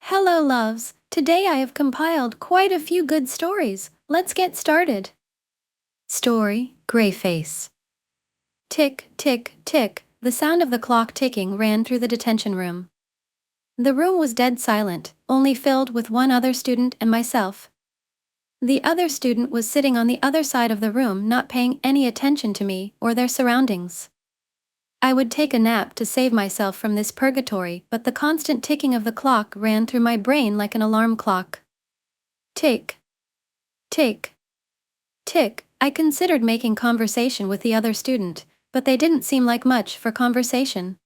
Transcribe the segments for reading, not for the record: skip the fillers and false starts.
Hello, loves. Today I have compiled quite a few good stories. Let's get started. Story: Grayface. Tick, tick, tick. The sound of the clock ticking ran through the detention room. The room was dead silent, only filled with one other student and myself. The other student was sitting on the other side of the room, not paying any attention to me or their surroundings. I would take a nap to save myself from this purgatory, but the constant ticking of the clock ran through my brain like an alarm clock. Tick, tick, tick. I considered making conversation with the other student, but they didn't seem like much for conversation.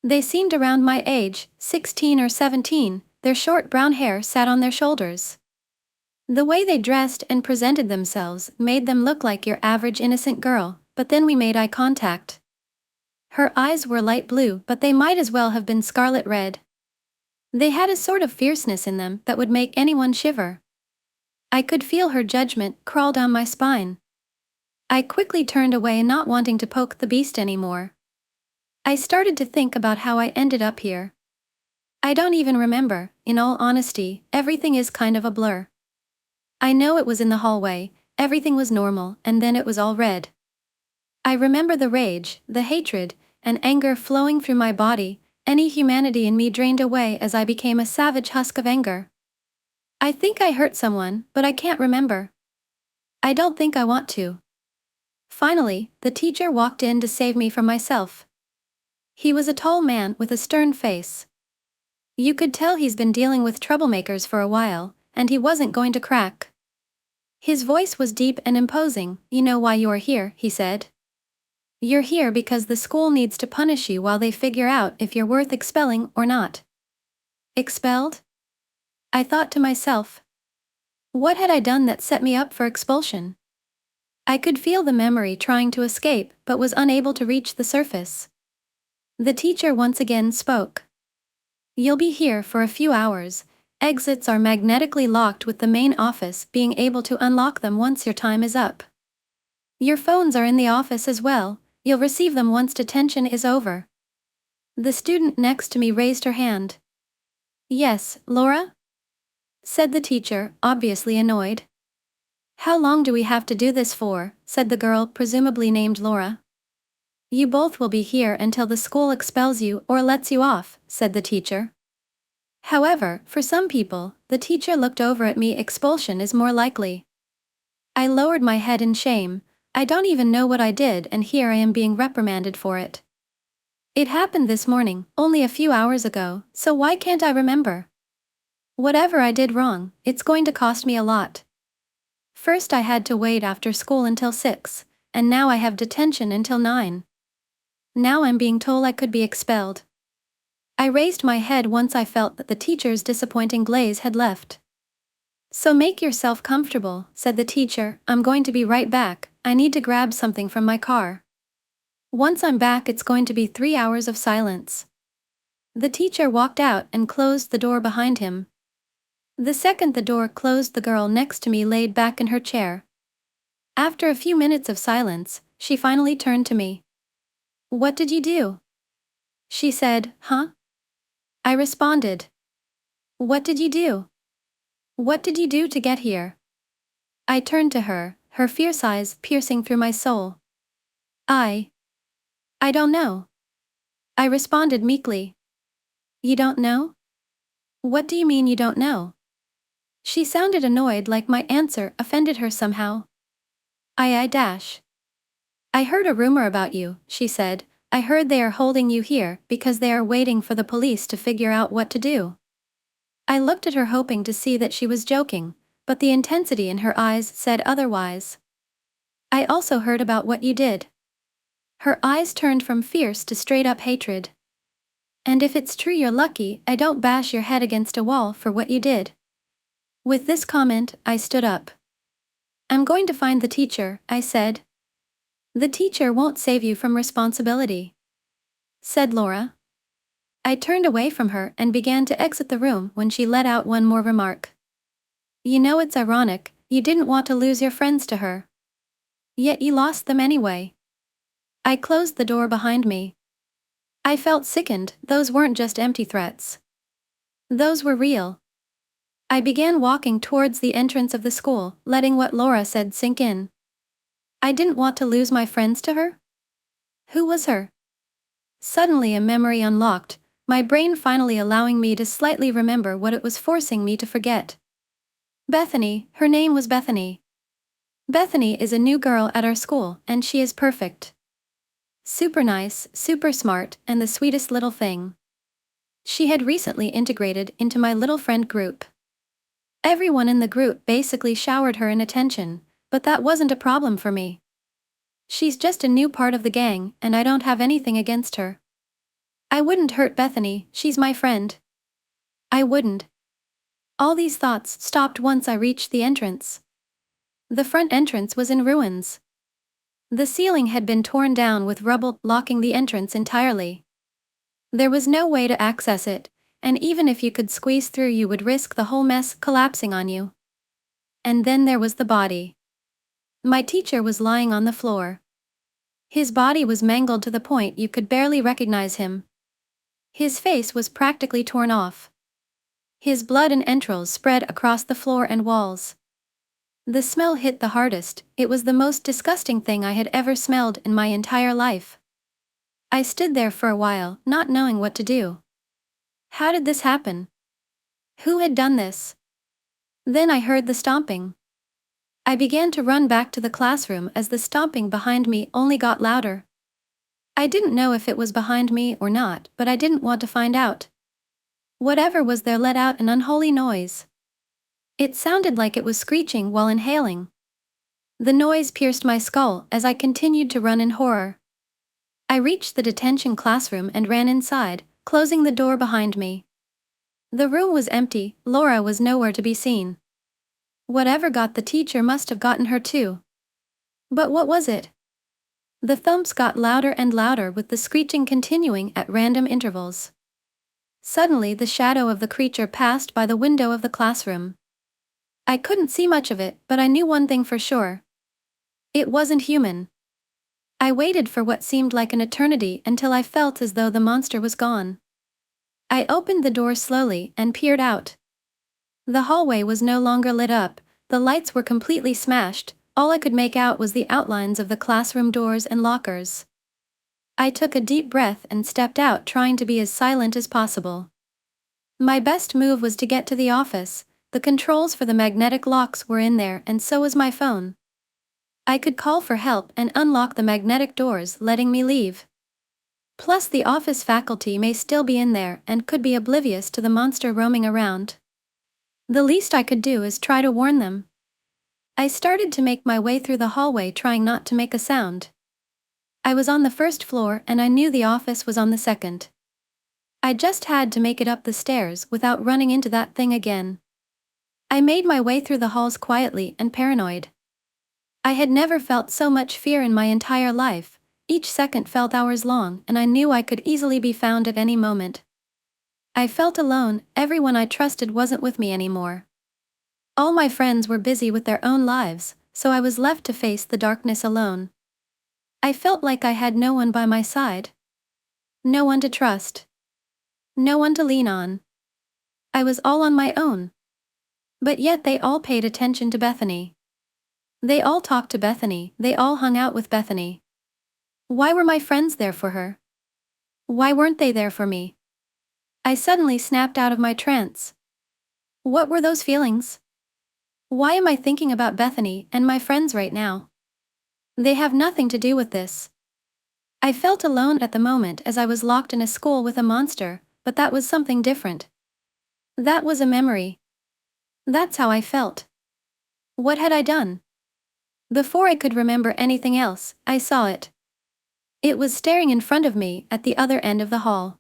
They seemed around my age, 16 or 17, their short brown hair sat on their shoulders. The way they dressed and presented themselves made them look like your average innocent girl, but then we made eye contact. Her eyes were light blue, but they might as well have been scarlet red. They had a sort of fierceness in them that would make anyone shiver. I could feel her judgment crawl down my spine. I quickly turned away, not wanting to poke the beast anymore. I started to think about how I ended up here. I don't even remember, in all honesty, everything is kind of a blur. I know it was in the hallway, everything was normal, and then it was all red. I remember the rage, the hatred, and anger flowing through my body, any humanity in me drained away as I became a savage husk of anger. I think I hurt someone, but I can't remember. I don't think I want to. Finally, the teacher walked in to save me from myself. He was a tall man with a stern face. You could tell he's been dealing with troublemakers for a while, and he wasn't going to crack. His voice was deep and imposing. "You know why you're here," he said. "You're here because the school needs to punish you while they figure out if you're worth expelling or not." Expelled? I thought to myself. What had I done that set me up for expulsion? I could feel the memory trying to escape, but was unable to reach the surface. The teacher once again spoke. "You'll be here for a few hours. Exits are magnetically locked, with the main office being able to unlock them once your time is up. Your phones are in the office as well. You'll receive them once detention is over." The student next to me raised her hand. "Yes, Laura?" said the teacher, obviously annoyed. "How long do we have to do this for?" said the girl, presumably named Laura. "You both will be here until the school expels you or lets you off," said the teacher. However, for some people, the teacher looked over at me, expulsion is more likely. I lowered my head in shame. I don't even know what I did, and here I am being reprimanded for it. It happened this morning, only a few hours ago, so why can't I remember? Whatever I did wrong, it's going to cost me a lot. First I had to wait after school until 6, and now I have detention until 9. Now I'm being told I could be expelled. I raised my head once I felt that the teacher's disappointing glaze had left. "So make yourself comfortable," said the teacher. "I'm going to be right back. I need to grab something from my car. Once I'm back, it's going to be 3 hours of silence." The teacher walked out and closed the door behind him. The second the door closed, the girl next to me laid back in her chair. After a few minutes of silence, she finally turned to me. "What did you do?" she said. "Huh?" I responded. "What did you do? What did you do to get here?" I turned to her, her fierce eyes piercing through my soul. I don't know," I responded meekly. "You don't know? What do you mean you don't know?" She sounded annoyed, like my answer offended her somehow. I heard a rumor about you," she said. "I heard they are holding you here because they are waiting for the police to figure out what to do." I looked at her, hoping to see that she was joking, but the intensity in her eyes said otherwise. "I also heard about what you did." Her eyes turned from fierce to straight-up hatred. "And if it's true, you're lucky I don't bash your head against a wall for what you did." With this comment, I stood up. "I'm going to find the teacher," I said. "The teacher won't save you from responsibility," said Laura. I turned away from her and began to exit the room when she let out one more remark. "You know, it's ironic, you didn't want to lose your friends to her. Yet you lost them anyway." I closed the door behind me. I felt sickened. Those weren't just empty threats. Those were real. I began walking towards the entrance of the school, letting what Laura said sink in. I didn't want to lose my friends to her. Who was her? Suddenly a memory unlocked, my brain finally allowing me to slightly remember what it was forcing me to forget. Bethany, her name was Bethany. Bethany is a new girl at our school, and she is perfect. Super nice, super smart, and the sweetest little thing. She had recently integrated into my little friend group. Everyone in the group basically showered her in attention, but that wasn't a problem for me. She's just a new part of the gang, and I don't have anything against her. I wouldn't hurt Bethany, she's my friend. I wouldn't. All these thoughts stopped once I reached the entrance. The front entrance was in ruins. The ceiling had been torn down with rubble, blocking the entrance entirely. There was no way to access it, and even if you could squeeze through, you would risk the whole mess collapsing on you. And then there was the body. My teacher was lying on the floor. His body was mangled to the point you could barely recognize him. His face was practically torn off. His blood and entrails spread across the floor and walls. The smell hit the hardest. It was the most disgusting thing I had ever smelled in my entire life. I stood there for a while, not knowing what to do. How did this happen? Who had done this? Then I heard the stomping. I began to run back to the classroom as the stomping behind me only got louder. I didn't know if it was behind me or not, but I didn't want to find out. Whatever was there let out an unholy noise. It sounded like it was screeching while inhaling. The noise pierced my skull as I continued to run in horror. I reached the detention classroom and ran inside, closing the door behind me. The room was empty, Laura was nowhere to be seen. Whatever got the teacher must have gotten her too. But what was it? The thumps got louder and louder, with the screeching continuing at random intervals. Suddenly the shadow of the creature passed by the window of the classroom. I couldn't see much of it, but I knew one thing for sure. It wasn't human. I waited for what seemed like an eternity until I felt as though the monster was gone. I opened the door slowly and peered out. The hallway was no longer lit up, the lights were completely smashed, all I could make out was the outlines of the classroom doors and lockers. I took a deep breath and stepped out, trying to be as silent as possible. My best move was to get to the office. The controls for the magnetic locks were in there, and so was my phone. I could call for help and unlock the magnetic doors, letting me leave. Plus, the office faculty may still be in there and could be oblivious to the monster roaming around. The least I could do is try to warn them. I started to make my way through the hallway, trying not to make a sound. I was on the first floor and I knew the office was on the second. I just had to make it up the stairs without running into that thing again. I made my way through the halls quietly and paranoid. I had never felt so much fear in my entire life. Each second felt hours long, and I knew I could easily be found at any moment. I felt alone. Everyone I trusted wasn't with me anymore. All my friends were busy with their own lives, so I was left to face the darkness alone. I felt like I had no one by my side. No one to trust. No one to lean on. I was all on my own. But yet they all paid attention to Bethany. They all talked to Bethany, they all hung out with Bethany. Why were my friends there for her? Why weren't they there for me? I suddenly snapped out of my trance. What were those feelings? Why am I thinking about Bethany and my friends right now? They have nothing to do with this. I felt alone at the moment as I was locked in a school with a monster, but that was something different. That was a memory. That's how I felt. What had I done? Before I could remember anything else, I saw it. It was staring in front of me at the other end of the hall.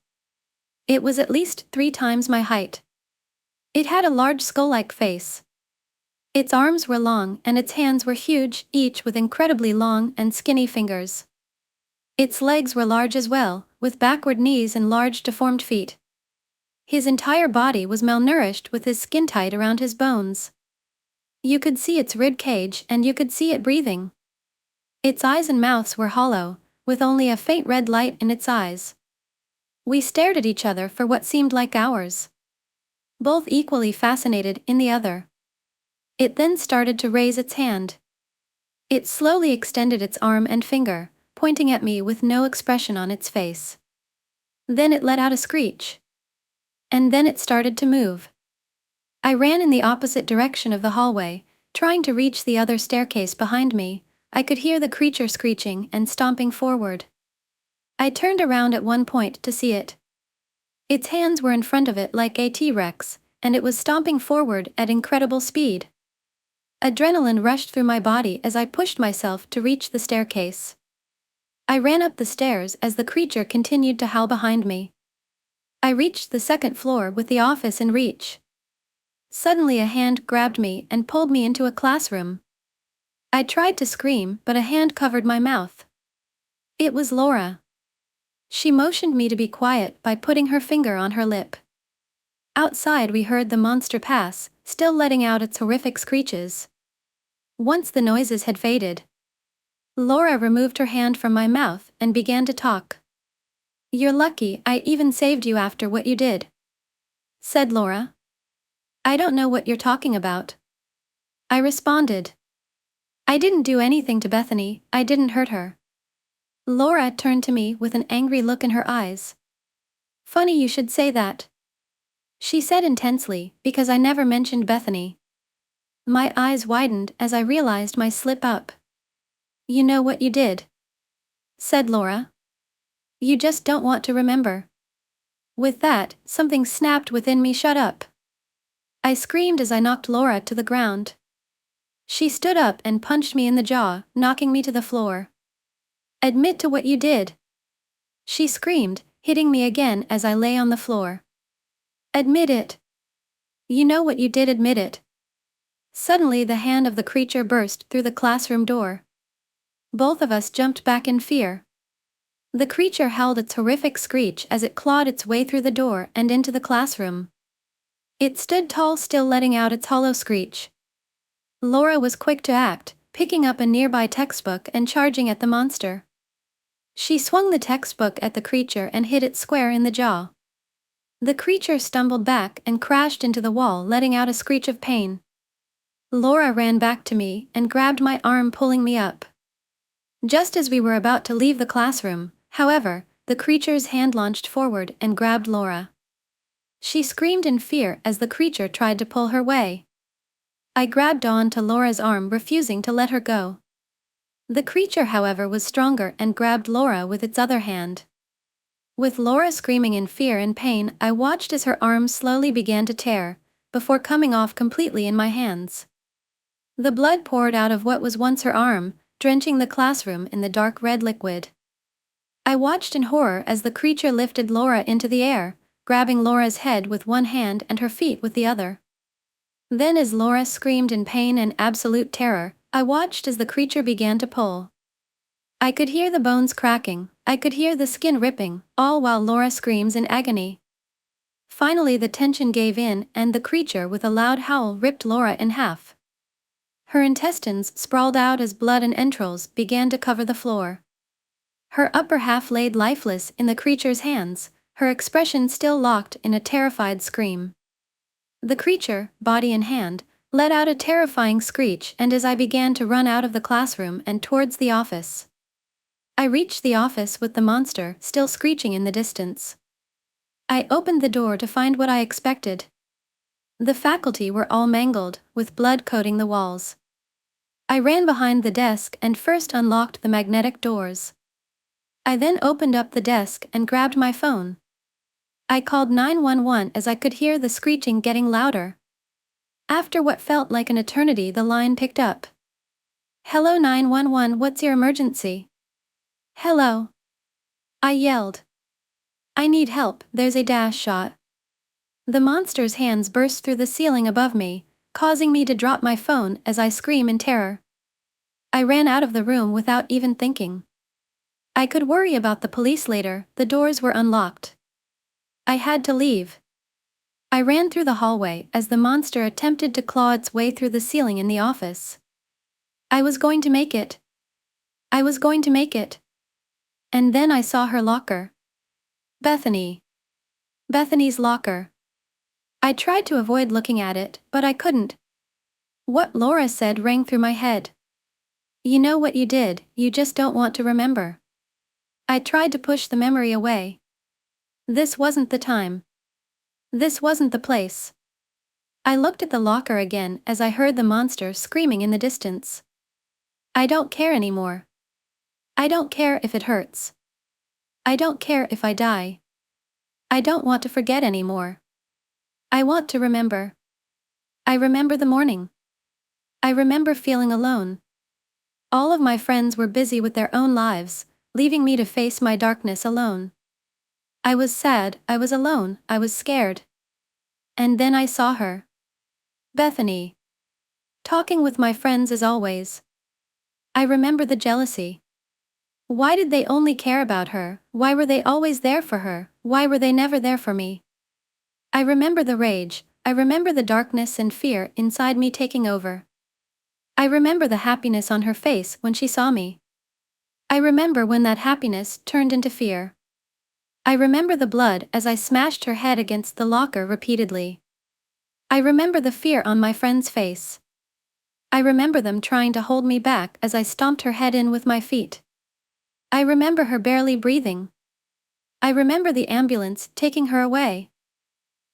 It was at least 3 times my height. It had a large skull-like face. Its arms were long and its hands were huge, each with incredibly long and skinny fingers. Its legs were large as well, with backward knees and large deformed feet. His entire body was malnourished, with his skin tight around his bones. You could see its rib cage and you could see it breathing. Its eyes and mouths were hollow, with only a faint red light in its eyes. We stared at each other for what seemed like hours. both equally fascinated in the other. It then started to raise its hand. It slowly extended its arm and finger, pointing at me with no expression on its face. Then it let out a screech. And then it started to move. I ran in the opposite direction of the hallway, trying to reach the other staircase behind me. I could hear the creature screeching and stomping forward. I turned around at one point to see it. Its hands were in front of it like a T-Rex, and it was stomping forward at incredible speed. Adrenaline rushed through my body as I pushed myself to reach the staircase. I ran up the stairs as the creature continued to howl behind me. I reached the second floor with the office in reach. Suddenly a hand grabbed me and pulled me into a classroom. I tried to scream, but a hand covered my mouth. It was Laura. She motioned me to be quiet by putting her finger on her lip. Outside we heard the monster pass, still letting out its horrific screeches. Once the noises had faded, Laura removed her hand from my mouth and began to talk. "You're lucky I even saved you after what you did," said Laura. "I don't know what you're talking about," I responded. "I didn't do anything to Bethany, I didn't hurt her." Laura turned to me with an angry look in her eyes. "Funny you should say that," she said intensely, "because I never mentioned Bethany." My eyes widened as I realized my slip-up. "You know what you did," said Laura. "You just don't want to remember." With that, something snapped within me. "Shut up!" I screamed as I knocked Laura to the ground. She stood up and punched me in the jaw, knocking me to the floor. "Admit to what you did," she screamed, hitting me again as I lay on the floor. "Admit it. You know what you did, admit it." Suddenly the hand of the creature burst through the classroom door. Both of us jumped back in fear. The creature howled its horrific screech as it clawed its way through the door and into the classroom. It stood tall, still letting out its hollow screech. Laura was quick to act, picking up a nearby textbook and charging at the monster. She swung the textbook at the creature and hit it square in the jaw. The creature stumbled back and crashed into the wall, letting out a screech of pain. Laura ran back to me and grabbed my arm, pulling me up. Just as we were about to leave the classroom, however, the creature's hand launched forward and grabbed Laura. She screamed in fear as the creature tried to pull her away. I grabbed on to Laura's arm, refusing to let her go. The creature, however, was stronger and grabbed Laura with its other hand. With Laura screaming in fear and pain, I watched as her arm slowly began to tear, before coming off completely in my hands. The blood poured out of what was once her arm, drenching the classroom in the dark red liquid. I watched in horror as the creature lifted Laura into the air, grabbing Laura's head with one hand and her feet with the other. Then, as Laura screamed in pain and absolute terror, I watched as the creature began to pull. I could hear the bones cracking, I could hear the skin ripping, all while Laura screams in agony. Finally the tension gave in and the creature with a loud howl ripped Laura in half. Her intestines sprawled out as blood and entrails began to cover the floor. Her upper half laid lifeless in the creature's hands, her expression still locked in a terrified scream. The creature, body in hand, let out a terrifying screech, and as I began to run out of the classroom and towards the office. I reached the office with the monster still screeching in the distance. I opened the door to find what I expected. The faculty were all mangled, with blood coating the walls. I ran behind the desk and first unlocked the magnetic doors. I then opened up the desk and grabbed my phone. I called 911 as I could hear the screeching getting louder. After what felt like an eternity, the line picked up. "Hello 911, what's your emergency?" "Hello," I yelled. "I need help, there's a dash shot." The monster's hands burst through the ceiling above me, causing me to drop my phone as I scream in terror. I ran out of the room without even thinking. I could worry about the police later, the doors were unlocked. I had to leave. I ran through the hallway as the monster attempted to claw its way through the ceiling in the office. I was going to make it. I was going to make it. And then I saw her locker. Bethany. Bethany's locker. I tried to avoid looking at it, but I couldn't. What Laura said rang through my head. You know what you did, you just don't want to remember. I tried to push the memory away. This wasn't the time. This wasn't the place. I looked at the locker again as I heard the monster screaming in the distance. I don't care anymore. I don't care if it hurts. I don't care if I die. I don't want to forget anymore. I want to remember. I remember the morning. I remember feeling alone. All of my friends were busy with their own lives, leaving me to face my darkness alone. I was sad, I was alone, I was scared. And then I saw her. Bethany. Talking with my friends as always. I remember the jealousy. Why did they only care about her? Why were they always there for her? Why were they never there for me? I remember the rage, I remember the darkness and fear inside me taking over. I remember the happiness on her face when she saw me. I remember when that happiness turned into fear. I remember the blood as I smashed her head against the locker repeatedly. I remember the fear on my friend's face. I remember them trying to hold me back as I stomped her head in with my feet. I remember her barely breathing. I remember the ambulance taking her away.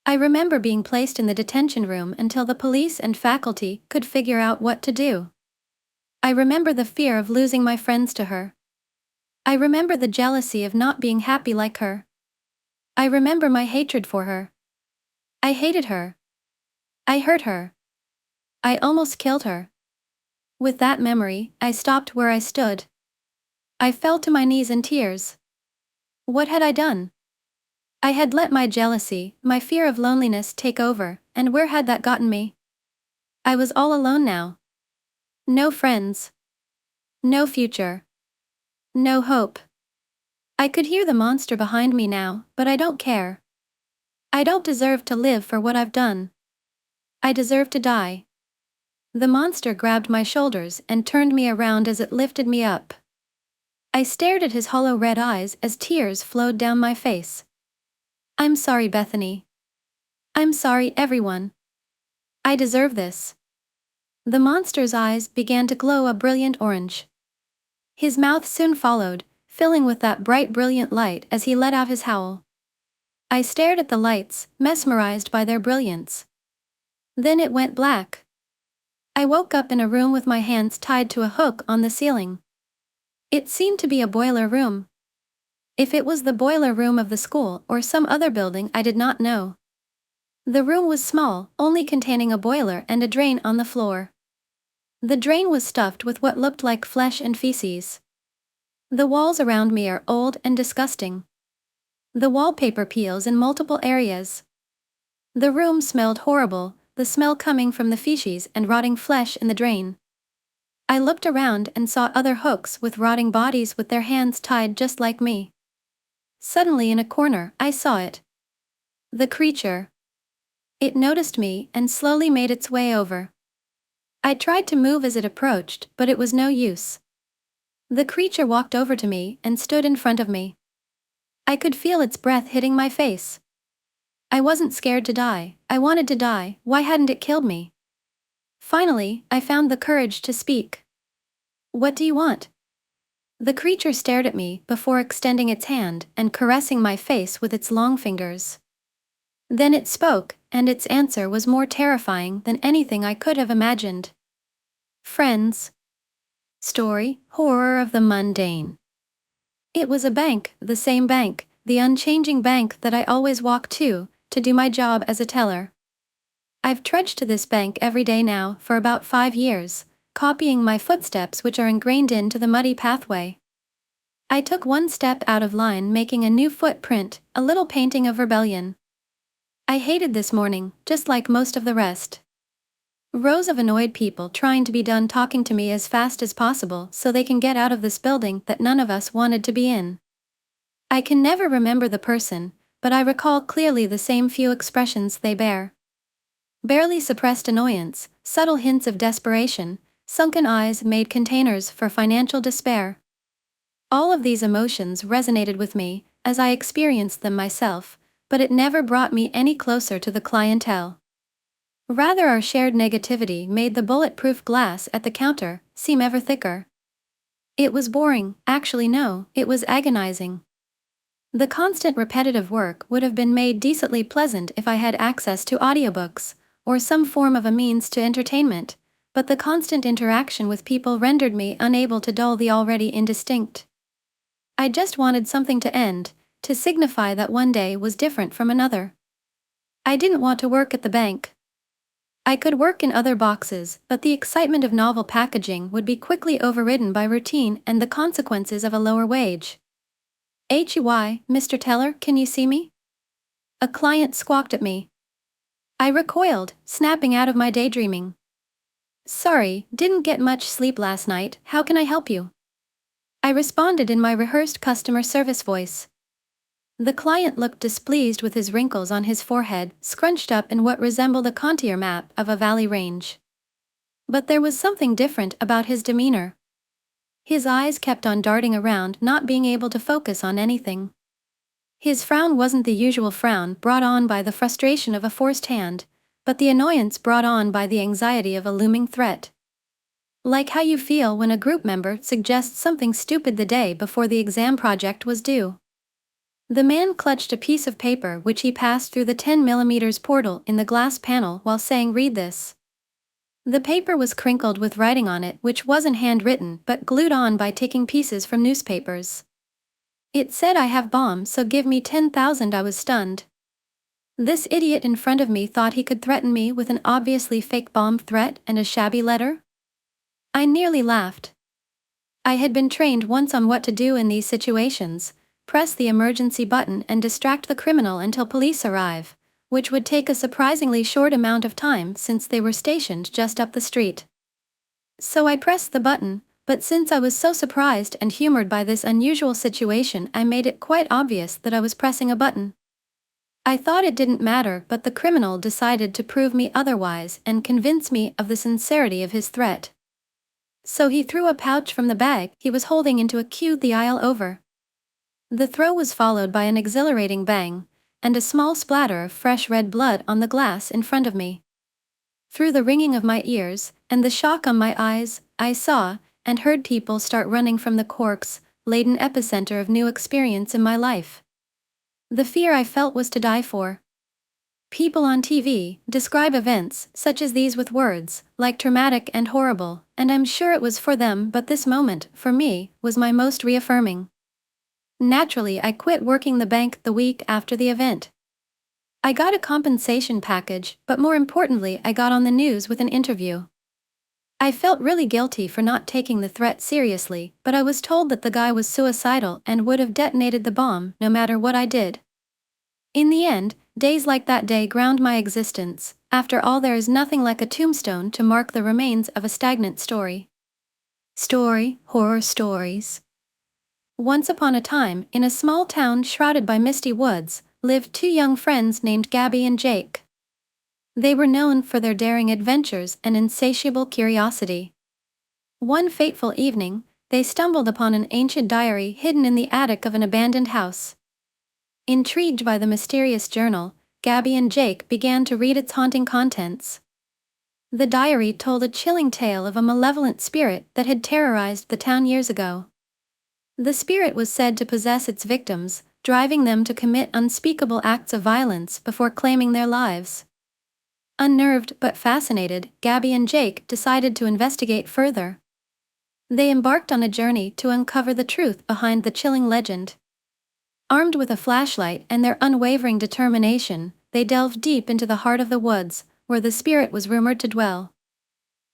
I remember being placed in the detention room until the police and faculty could figure out what to do. I remember the fear of losing my friends to her. I remember the jealousy of not being happy like her. I remember my hatred for her. I hated her. I hurt her. I almost killed her. With that memory, I stopped where I stood. I fell to my knees in tears. What had I done? I had let my jealousy, my fear of loneliness take over, and where had that gotten me? I was all alone now. No friends. No future. No hope. I could hear the monster behind me now, but I don't care. I don't deserve to live for what I've done. I deserve to die. The monster grabbed my shoulders and turned me around as it lifted me up. I stared at his hollow red eyes as tears flowed down my face. I'm sorry, Bethany. I'm sorry, everyone. I deserve this. The monster's eyes began to glow a brilliant orange. His mouth soon followed, filling with that bright brilliant light as he let out his howl. I stared at the lights, mesmerized by their brilliance. Then it went black. I woke up in a room with my hands tied to a hook on the ceiling. It seemed to be a boiler room. If it was the boiler room of the school or some other building, I did not know. The room was small, only containing a boiler and a drain on the floor. The drain was stuffed with what looked like flesh and feces. The walls around me are old and disgusting. The wallpaper peels in multiple areas. The room smelled horrible, the smell coming from the feces and rotting flesh in the drain. I looked around and saw other hooks with rotting bodies with their hands tied just like me. Suddenly in a corner, I saw it. The creature. It noticed me and slowly made its way over. I tried to move as it approached, but it was no use. The creature walked over to me and stood in front of me. I could feel its breath hitting my face. I wasn't scared to die, I wanted to die, why hadn't it killed me? Finally, I found the courage to speak. What do you want? The creature stared at me before extending its hand and caressing my face with its long fingers. Then it spoke, and its answer was more terrifying than anything I could have imagined. Friends. Story, horror of the mundane. It was a bank, the same bank, the unchanging bank that I always walk to do my job as a teller. I've trudged to this bank every day now for about 5 years, copying my footsteps which are ingrained into the muddy pathway. I took one step out of line, making a new footprint, a little painting of rebellion. I hated this morning, just like most of the rest. Rows of annoyed people trying to be done talking to me as fast as possible so they can get out of this building that none of us wanted to be in. I can never remember the person, but I recall clearly the same few expressions they bear. Barely suppressed annoyance, subtle hints of desperation, sunken eyes made containers for financial despair. All of these emotions resonated with me, as I experienced them myself, but it never brought me any closer to the clientele. Rather, our shared negativity made the bulletproof glass at the counter seem ever thicker. It was boring, actually no, it was agonizing. The constant repetitive work would have been made decently pleasant if I had access to audiobooks, or some form of a means to entertainment, but the constant interaction with people rendered me unable to dull the already indistinct. I just wanted something to end, to signify that one day was different from another. I didn't want to work at the bank. I could work in other boxes, but the excitement of novel packaging would be quickly overridden by routine and the consequences of a lower wage. Mr. Teller, can you see me? A client squawked at me. I recoiled, snapping out of my daydreaming. Sorry, didn't get much sleep last night, how can I help you? I responded in my rehearsed customer service voice. The client looked displeased with his wrinkles on his forehead, scrunched up in what resembled a contour map of a valley range. But there was something different about his demeanor. His eyes kept on darting around, not being able to focus on anything. His frown wasn't the usual frown brought on by the frustration of a forced hand, but the annoyance brought on by the anxiety of a looming threat. Like how you feel when a group member suggests something stupid the day before the exam project was due. The man clutched a piece of paper which he passed through the 10mm portal in the glass panel while saying, "Read this." The paper was crinkled with writing on it which wasn't handwritten but glued on by taking pieces from newspapers. It said, "I have bomb, so give me 10,000. I was stunned. This idiot in front of me thought he could threaten me with an obviously fake bomb threat and a shabby letter? I nearly laughed. I had been trained once on what to do in these situations: press the emergency button and distract the criminal until police arrive, which would take a surprisingly short amount of time since they were stationed just up the street. So I pressed the button, but since I was so surprised and humored by this unusual situation, I made it quite obvious that I was pressing a button. I thought it didn't matter, but the criminal decided to prove me otherwise and convince me of the sincerity of his threat. So he threw a pouch from the bag he was holding into a queue the aisle over. The throw was followed by an exhilarating bang, and a small splatter of fresh red blood on the glass in front of me. Through the ringing of my ears and the shock on my eyes, I saw and heard people start running from the corpse-laden epicenter of new experience in my life. The fear I felt was to die for. People on TV describe events such as these with words like traumatic and horrible, and I'm sure it was for them, but this moment, for me, was my most reaffirming. Naturally, I quit working the bank the week after the event. I got a compensation package, but more importantly, I got on the news with an interview. I felt really guilty for not taking the threat seriously, but I was told that the guy was suicidal and would have detonated the bomb no matter what I did. In the end, days like that day ground my existence. After all, there is nothing like a tombstone to mark the remains of a stagnant story. Horror stories. Once upon a time, in a small town shrouded by misty woods, lived two young friends named Gabby and Jake. They were known for their daring adventures and insatiable curiosity. One fateful evening, they stumbled upon an ancient diary hidden in the attic of an abandoned house. Intrigued by the mysterious journal, Gabby and Jake began to read its haunting contents. The diary told a chilling tale of a malevolent spirit that had terrorized the town years ago. The spirit was said to possess its victims, driving them to commit unspeakable acts of violence before claiming their lives. Unnerved but fascinated, Gabby and Jake decided to investigate further. They embarked on a journey to uncover the truth behind the chilling legend. Armed with a flashlight and their unwavering determination, they delved deep into the heart of the woods, where the spirit was rumored to dwell.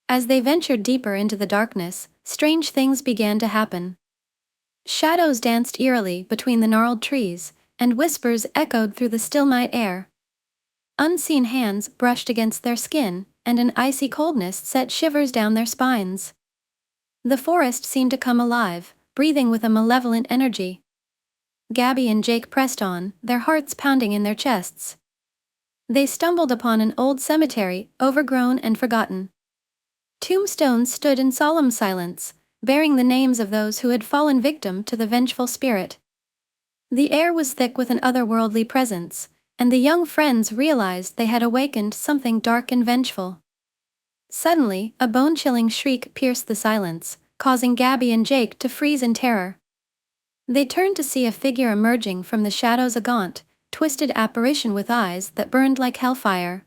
As they ventured deeper into the darkness, strange things began to happen. Shadows danced eerily between the gnarled trees, and whispers echoed through the still night air. Unseen hands brushed against their skin, and an icy coldness set shivers down their spines. The forest seemed to come alive, breathing with a malevolent energy. Gabby and Jake pressed on, their hearts pounding in their chests. They stumbled upon an old cemetery, overgrown and forgotten. Tombstones stood in solemn silence, bearing the names of those who had fallen victim to the vengeful spirit. The air was thick with an otherworldly presence, and the young friends realized they had awakened something dark and vengeful. Suddenly, a bone-chilling shriek pierced the silence, causing Gabby and Jake to freeze in terror. They turned to see a figure emerging from the shadows, a gaunt, twisted apparition with eyes that burned like hellfire.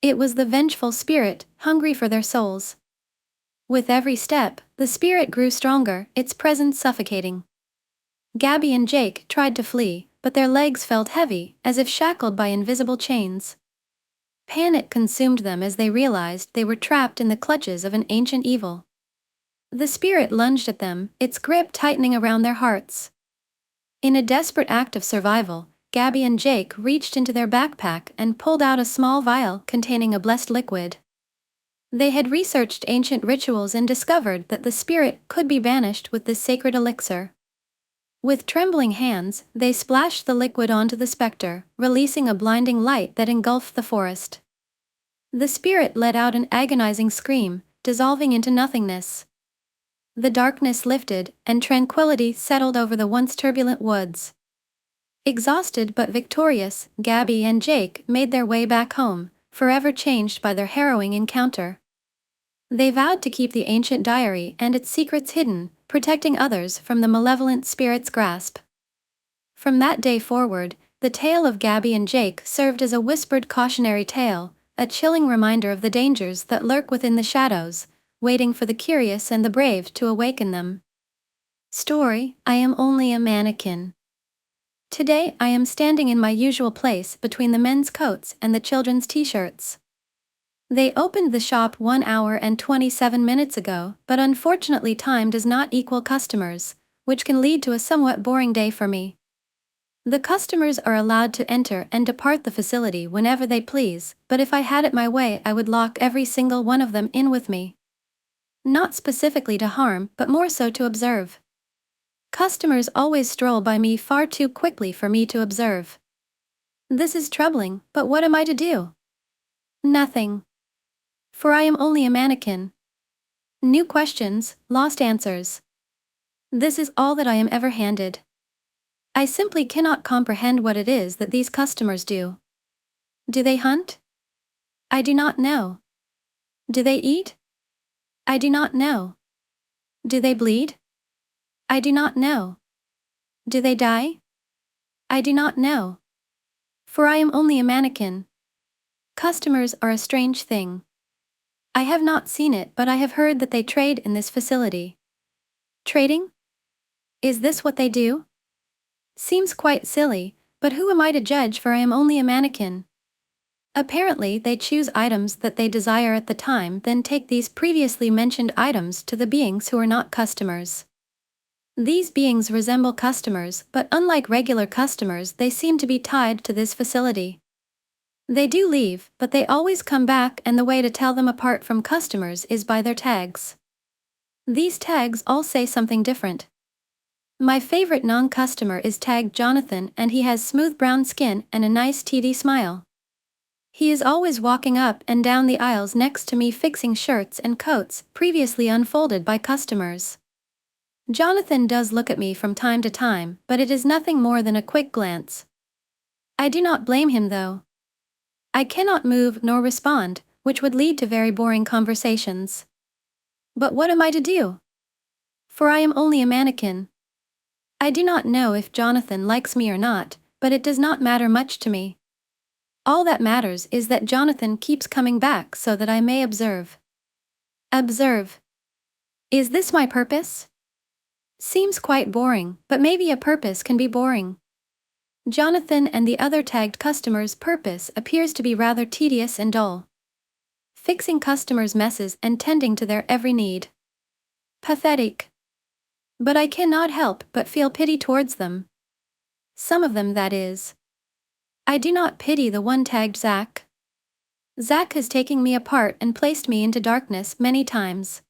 It was the vengeful spirit, hungry for their souls. With every step, the spirit grew stronger, its presence suffocating. Gabby and Jake tried to flee, but their legs felt heavy, as if shackled by invisible chains. Panic consumed them as they realized they were trapped in the clutches of an ancient evil. The spirit lunged at them, its grip tightening around their hearts. In a desperate act of survival, Gabby and Jake reached into their backpack and pulled out a small vial containing a blessed liquid. They had researched ancient rituals and discovered that the spirit could be banished with this sacred elixir. With trembling hands, they splashed the liquid onto the specter, releasing a blinding light that engulfed the forest. The spirit let out an agonizing scream, dissolving into nothingness. The darkness lifted, and tranquility settled over the once turbulent woods. Exhausted but victorious, Gabby and Jake made their way back home, forever changed by their harrowing encounter. They vowed to keep the ancient diary and its secrets hidden, protecting others from the malevolent spirit's grasp. From that day forward, the tale of Gabby and Jake served as a whispered cautionary tale, a chilling reminder of the dangers that lurk within the shadows, waiting for the curious and the brave to awaken them. Story: I am only a mannequin. Today I am standing in my usual place between the men's coats and the children's t-shirts. They opened the shop 1 hour and 27 minutes ago, but unfortunately time does not equal customers, which can lead to a somewhat boring day for me. The customers are allowed to enter and depart the facility whenever they please, but if I had it my way I would lock every single one of them in with me. Not specifically to harm, but more so to observe. Customers always stroll by me far too quickly for me to observe. This is troubling, but what am I to do? Nothing. For I am only a mannequin. New questions, lost answers. This is all that I am ever handed. I simply cannot comprehend what it is that these customers do. Do they hunt? I do not know. Do they eat? I do not know. Do they bleed? I do not know. Do they die? I do not know. For I am only a mannequin. Customers are a strange thing. I have not seen it, but I have heard that they trade in this facility. Trading? Is this what they do? Seems quite silly, but who am I to judge, for I am only a mannequin. Apparently they choose items that they desire at the time, then take these previously mentioned items to the beings who are not customers. These beings resemble customers, but unlike regular customers they seem to be tied to this facility. They do leave, but they always come back, and the way to tell them apart from customers is by their tags. These tags all say something different. My favorite non-customer is tagged Jonathan, and he has smooth brown skin and a nice TD smile. He is always walking up and down the aisles next to me fixing shirts and coats previously unfolded by customers. Jonathan does look at me from time to time, but it is nothing more than a quick glance. I do not blame him though. I cannot move nor respond, which would lead to very boring conversations. But what am I to do? For I am only a mannequin. I do not know if Jonathan likes me or not, but it does not matter much to me. All that matters is that Jonathan keeps coming back so that I may observe. Observe. Is this my purpose? Seems quite boring, but maybe a purpose can be boring. Jonathan and the other tagged customers' purpose appears to be rather tedious and dull. Fixing customers' messes and tending to their every need. Pathetic. But I cannot help but feel pity towards them. Some of them, that is. I do not pity the one tagged Zach. Zach has taken me apart and placed me into darkness many times.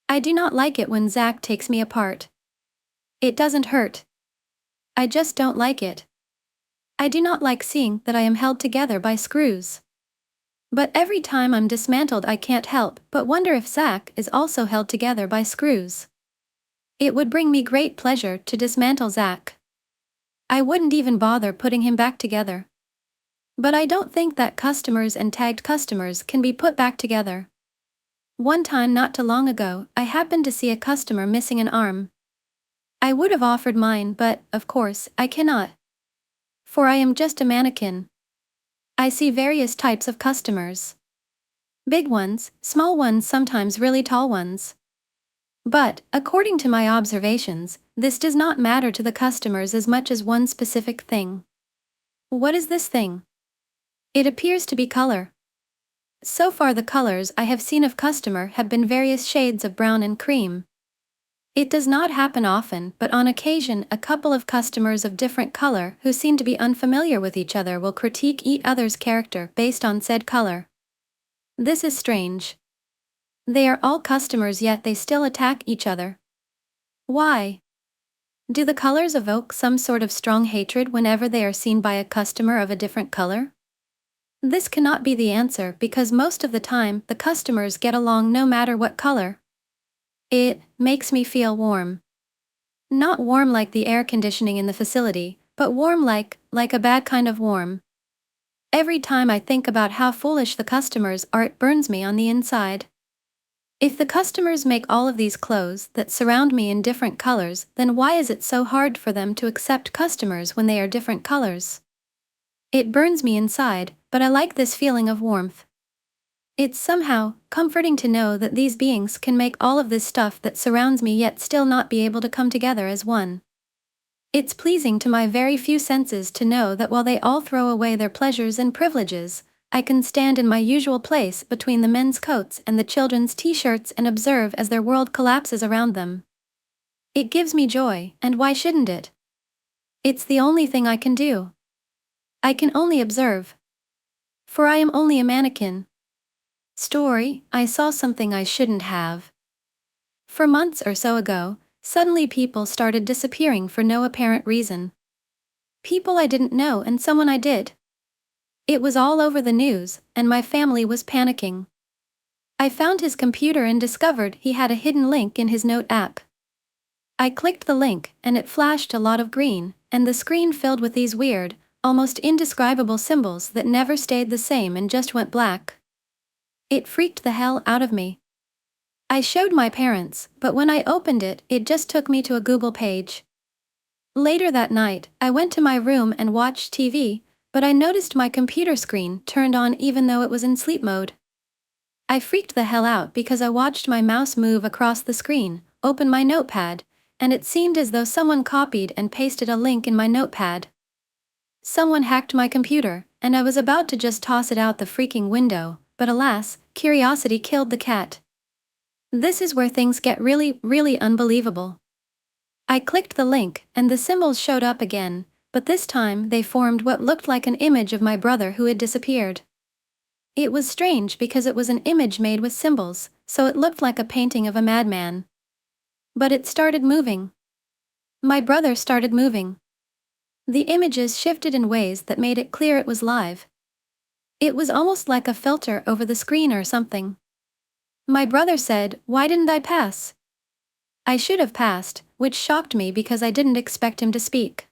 I do not like it when Zach takes me apart. It doesn't hurt. I just don't like it. I do not like seeing that I am held together by screws. But every time I'm dismantled I can't help but wonder if Zach is also held together by screws. It would bring me great pleasure to dismantle Zach. I wouldn't even bother putting him back together. But I don't think that customers and tagged customers can be put back together. One time not too long ago, I happened to see a customer missing an arm. I would have offered mine, but, of course, I cannot. For I am just a mannequin. I see various types of customers. Big ones, small ones, sometimes really tall ones. But, according to my observations, this does not matter to the customers as much as one specific thing. What is this thing? It appears to be color. So far the colors I have seen of customer have been various shades of brown and cream. It does not happen often, but on occasion a couple of customers of different color who seem to be unfamiliar with each other will critique each other's character based on said color. This is strange. They are all customers yet they still attack each other. Why? Do the colors evoke some sort of strong hatred whenever they are seen by a customer of a different color? This cannot be the answer because most of the time the customers get along no matter what color. It makes me feel warm. Not warm like the air conditioning in the facility, but warm like a bad kind of warm. Every time I think about how foolish the customers are, it burns me on the inside. If the customers make all of these clothes that surround me in different colors, then why is it so hard for them to accept customers when they are different colors? It burns me inside, but I like this feeling of warmth. It's somehow comforting to know that these beings can make all of this stuff that surrounds me yet still not be able to come together as one. It's pleasing to my very few senses to know that while they all throw away their pleasures and privileges, I can stand in my usual place between the men's coats and the children's t-shirts and observe as their world collapses around them. It gives me joy, and why shouldn't it? It's the only thing I can do. I can only observe. For I am only a mannequin. Story, I saw something I shouldn't have. For months or so ago, suddenly people started disappearing for no apparent reason. People I didn't know and someone I did. It was all over the news, and my family was panicking. I found his computer and discovered he had a hidden link in his note app. I clicked the link, and it flashed a lot of green, and the screen filled with these weird, almost indescribable symbols that never stayed the same and just went black. It freaked the hell out of me. I showed my parents, but when I opened it, it just took me to a Google page. Later that night, I went to my room and watched TV, but I noticed my computer screen turned on even though it was in sleep mode. I freaked the hell out because I watched my mouse move across the screen, open my notepad, and it seemed as though someone copied and pasted a link in my notepad. Someone hacked my computer, and I was about to just toss it out the freaking window, but alas, curiosity killed the cat. This is where things get really unbelievable. I clicked the link, and the symbols showed up again, but this time they formed what looked like an image of my brother who had disappeared. It was strange because it was an image made with symbols, so it looked like a painting of a madman. But it started moving. My brother started moving. The images shifted in ways that made it clear it was live. It was almost like a filter over the screen or something. My brother said, "Why didn't I pass?" I should have passed, which shocked me because I didn't expect him to speak.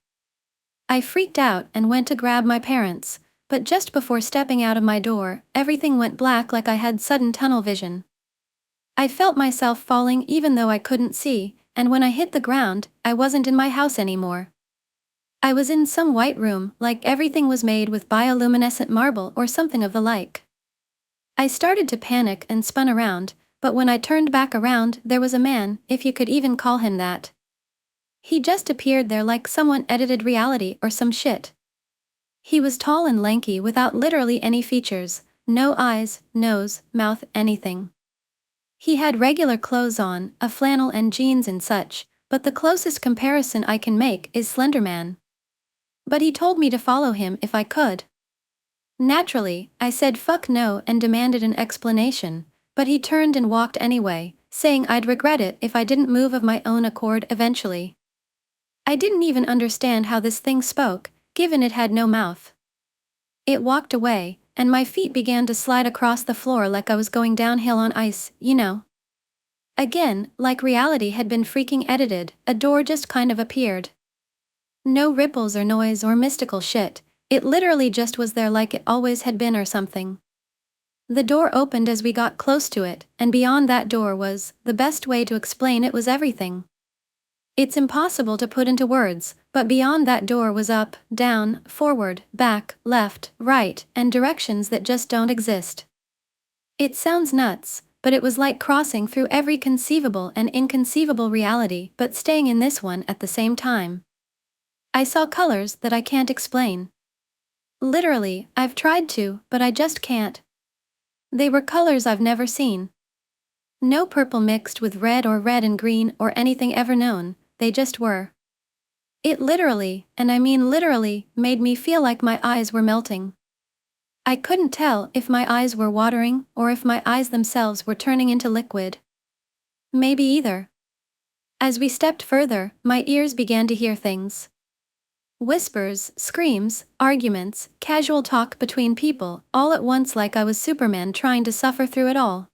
I freaked out and went to grab my parents, but just before stepping out of my door, everything went black like I had sudden tunnel vision. I felt myself falling even though I couldn't see, and when I hit the ground, I wasn't in my house anymore. I was in some white room, like everything was made with bioluminescent marble or something of the like. I started to panic and spun around, but when I turned back around, there was a man, if you could even call him that. He just appeared there like someone edited reality or some shit. He was tall and lanky without literally any features, no eyes, nose, mouth, anything. He had regular clothes on, a flannel and jeans and such, but the closest comparison I can make is Slender Man. But he told me to follow him if I could. Naturally, I said fuck no and demanded an explanation, but he turned and walked anyway, saying I'd regret it if I didn't move of my own accord eventually. I didn't even understand how this thing spoke, given it had no mouth. It walked away, and my feet began to slide across the floor like I was going downhill on ice, you know. Again, like reality had been freaking edited, a door just kind of appeared. No ripples or noise or mystical shit, It literally just was there like it always had been or something. The door opened as we got close to it, and beyond that door was, the best way to explain it was everything. It's impossible to put into words, but beyond that door was up, down, forward, back, left, right, and directions that just don't exist. It sounds nuts, but it was like crossing through every conceivable and inconceivable reality but staying in this one at the same time. I saw colors that I can't explain. Literally, I've tried to, but I just can't. They were colors I've never seen. No purple mixed with red or red and green or anything ever known, they just were. It literally, and I mean literally, made me feel like my eyes were melting. I couldn't tell if my eyes were watering or if my eyes themselves were turning into liquid. Maybe either. As we stepped further, my ears began to hear things. Whispers, screams, arguments, casual talk between people, all at once like I was Superman trying to suffer through it all.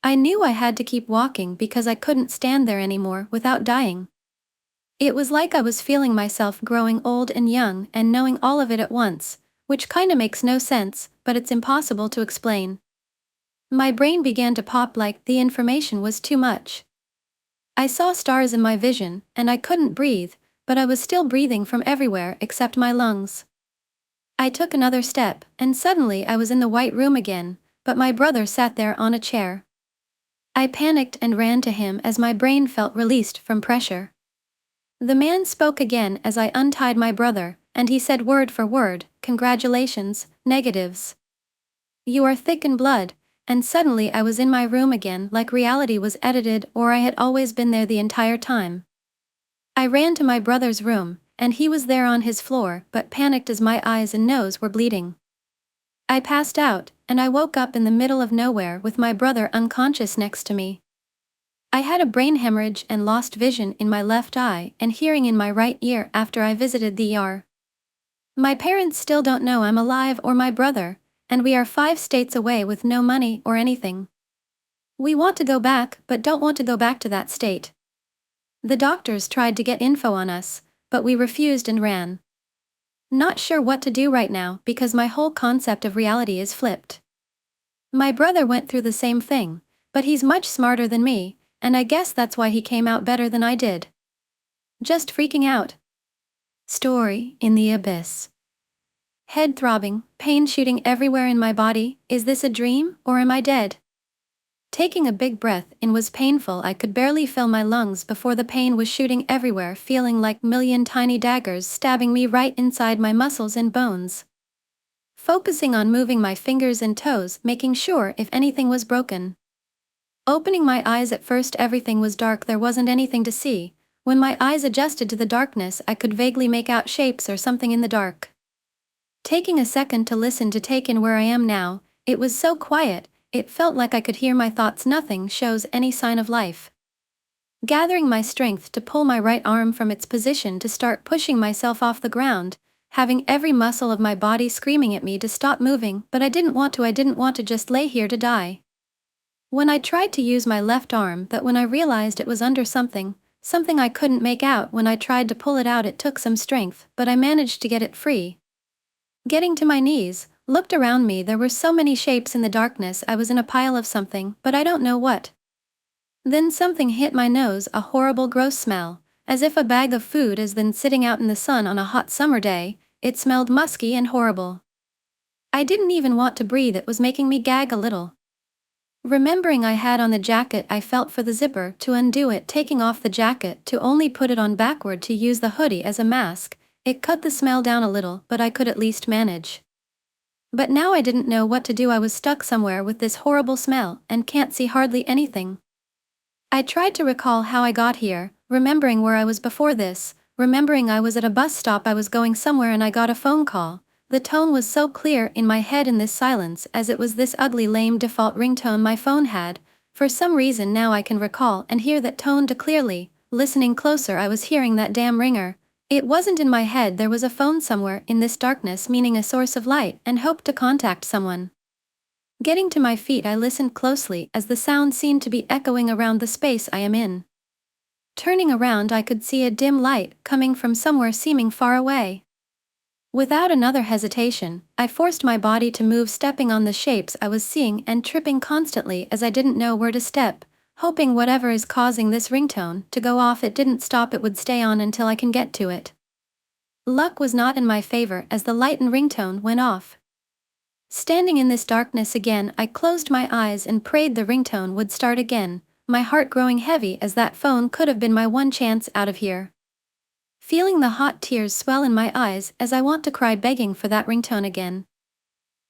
I knew I had to keep walking because I couldn't stand there anymore without dying. It was like I was feeling myself growing old and young and knowing all of it at once, which kinda makes no sense, but it's impossible to explain. My brain began to pop like the information was too much. I saw stars in my vision, and I couldn't breathe, but I was still breathing from everywhere except my lungs. I took another step, and suddenly I was in the white room again, but my brother sat there on a chair. I panicked and ran to him as my brain felt released from pressure. The man spoke again as I untied my brother, and he said word for word, "Congratulations, negatives. You are thick in blood," and suddenly I was in my room again like reality was edited or I had always been there the entire time. I ran to my brother's room, and he was there on his floor but panicked as my eyes and nose were bleeding. I passed out, and I woke up in the middle of nowhere with my brother unconscious next to me. I had a brain hemorrhage and lost vision in my left eye and hearing in my right ear after I visited the ER. My parents still don't know I'm alive or my brother, and we are 5 states away with no money or anything. We want to go back but don't want to go back to that state. The doctors tried to get info on us, but we refused and ran. Not sure what to do right now because my whole concept of reality is flipped. My brother went through the same thing, but he's much smarter than me, and I guess that's why he came out better than I did. Just freaking out. Story in the abyss. Head throbbing, pain shooting everywhere in my body. Is this a dream, or am I dead? Taking a big breath in was painful. I could barely fill my lungs before the pain was shooting everywhere, feeling like million tiny daggers stabbing me right inside my muscles and bones. Focusing on moving my fingers and toes, making sure if anything was broken. Opening my eyes at first everything was dark, there wasn't anything to see. When my eyes adjusted to the darkness I could vaguely make out shapes or something in the dark. Taking a second to listen to take in where I am now, it was so quiet, it felt like I could hear my thoughts. Nothing shows any sign of life. Gathering my strength to pull my right arm from its position to start pushing myself off the ground, having every muscle of my body screaming at me to stop moving, but I didn't want to just lay here to die. When I tried to use my left arm, but when I realized it was under something I couldn't make out. When I tried to pull it out it took some strength, but I managed to get it free. Getting to my knees, looked around me. There were so many shapes in the darkness. I was in a pile of something, but I don't know what. Then something hit my nose, a horrible gross smell, as if a bag of food is then sitting out in the sun on a hot summer day. It smelled musky and horrible. I didn't even want to breathe. It was making me gag a little. Remembering I had on the jacket, I felt for the zipper to undo it, taking off the jacket to only put it on backward to use the hoodie as a mask. It cut the smell down a little, but I could at least manage. But now I didn't know what to do. I was stuck somewhere with this horrible smell and can't see hardly anything. I tried to recall how I got here, remembering where I was before this, remembering I was at a bus stop. I was going somewhere and I got a phone call. The tone was so clear in my head in this silence, as it was this ugly lame default ringtone my phone had. For some reason now I can recall and hear that tone clearly. Listening closer I was hearing that damn ringer. It wasn't in my head. There was a phone somewhere in this darkness, meaning a source of light, and hoped to contact someone. Getting to my feet I listened closely as the sound seemed to be echoing around the space I am in. Turning around I could see a dim light coming from somewhere seeming far away. Without another hesitation, I forced my body to move, stepping on the shapes I was seeing and tripping constantly as I didn't know where to step, hoping whatever is causing this ringtone to go off it didn't stop, it would stay on until I can get to it. Luck was not in my favor as the light and ringtone went off. Standing in this darkness again, I closed my eyes and prayed the ringtone would start again, my heart growing heavy as that phone could have been my one chance out of here. Feeling the hot tears swell in my eyes as I want to cry, begging for that ringtone again.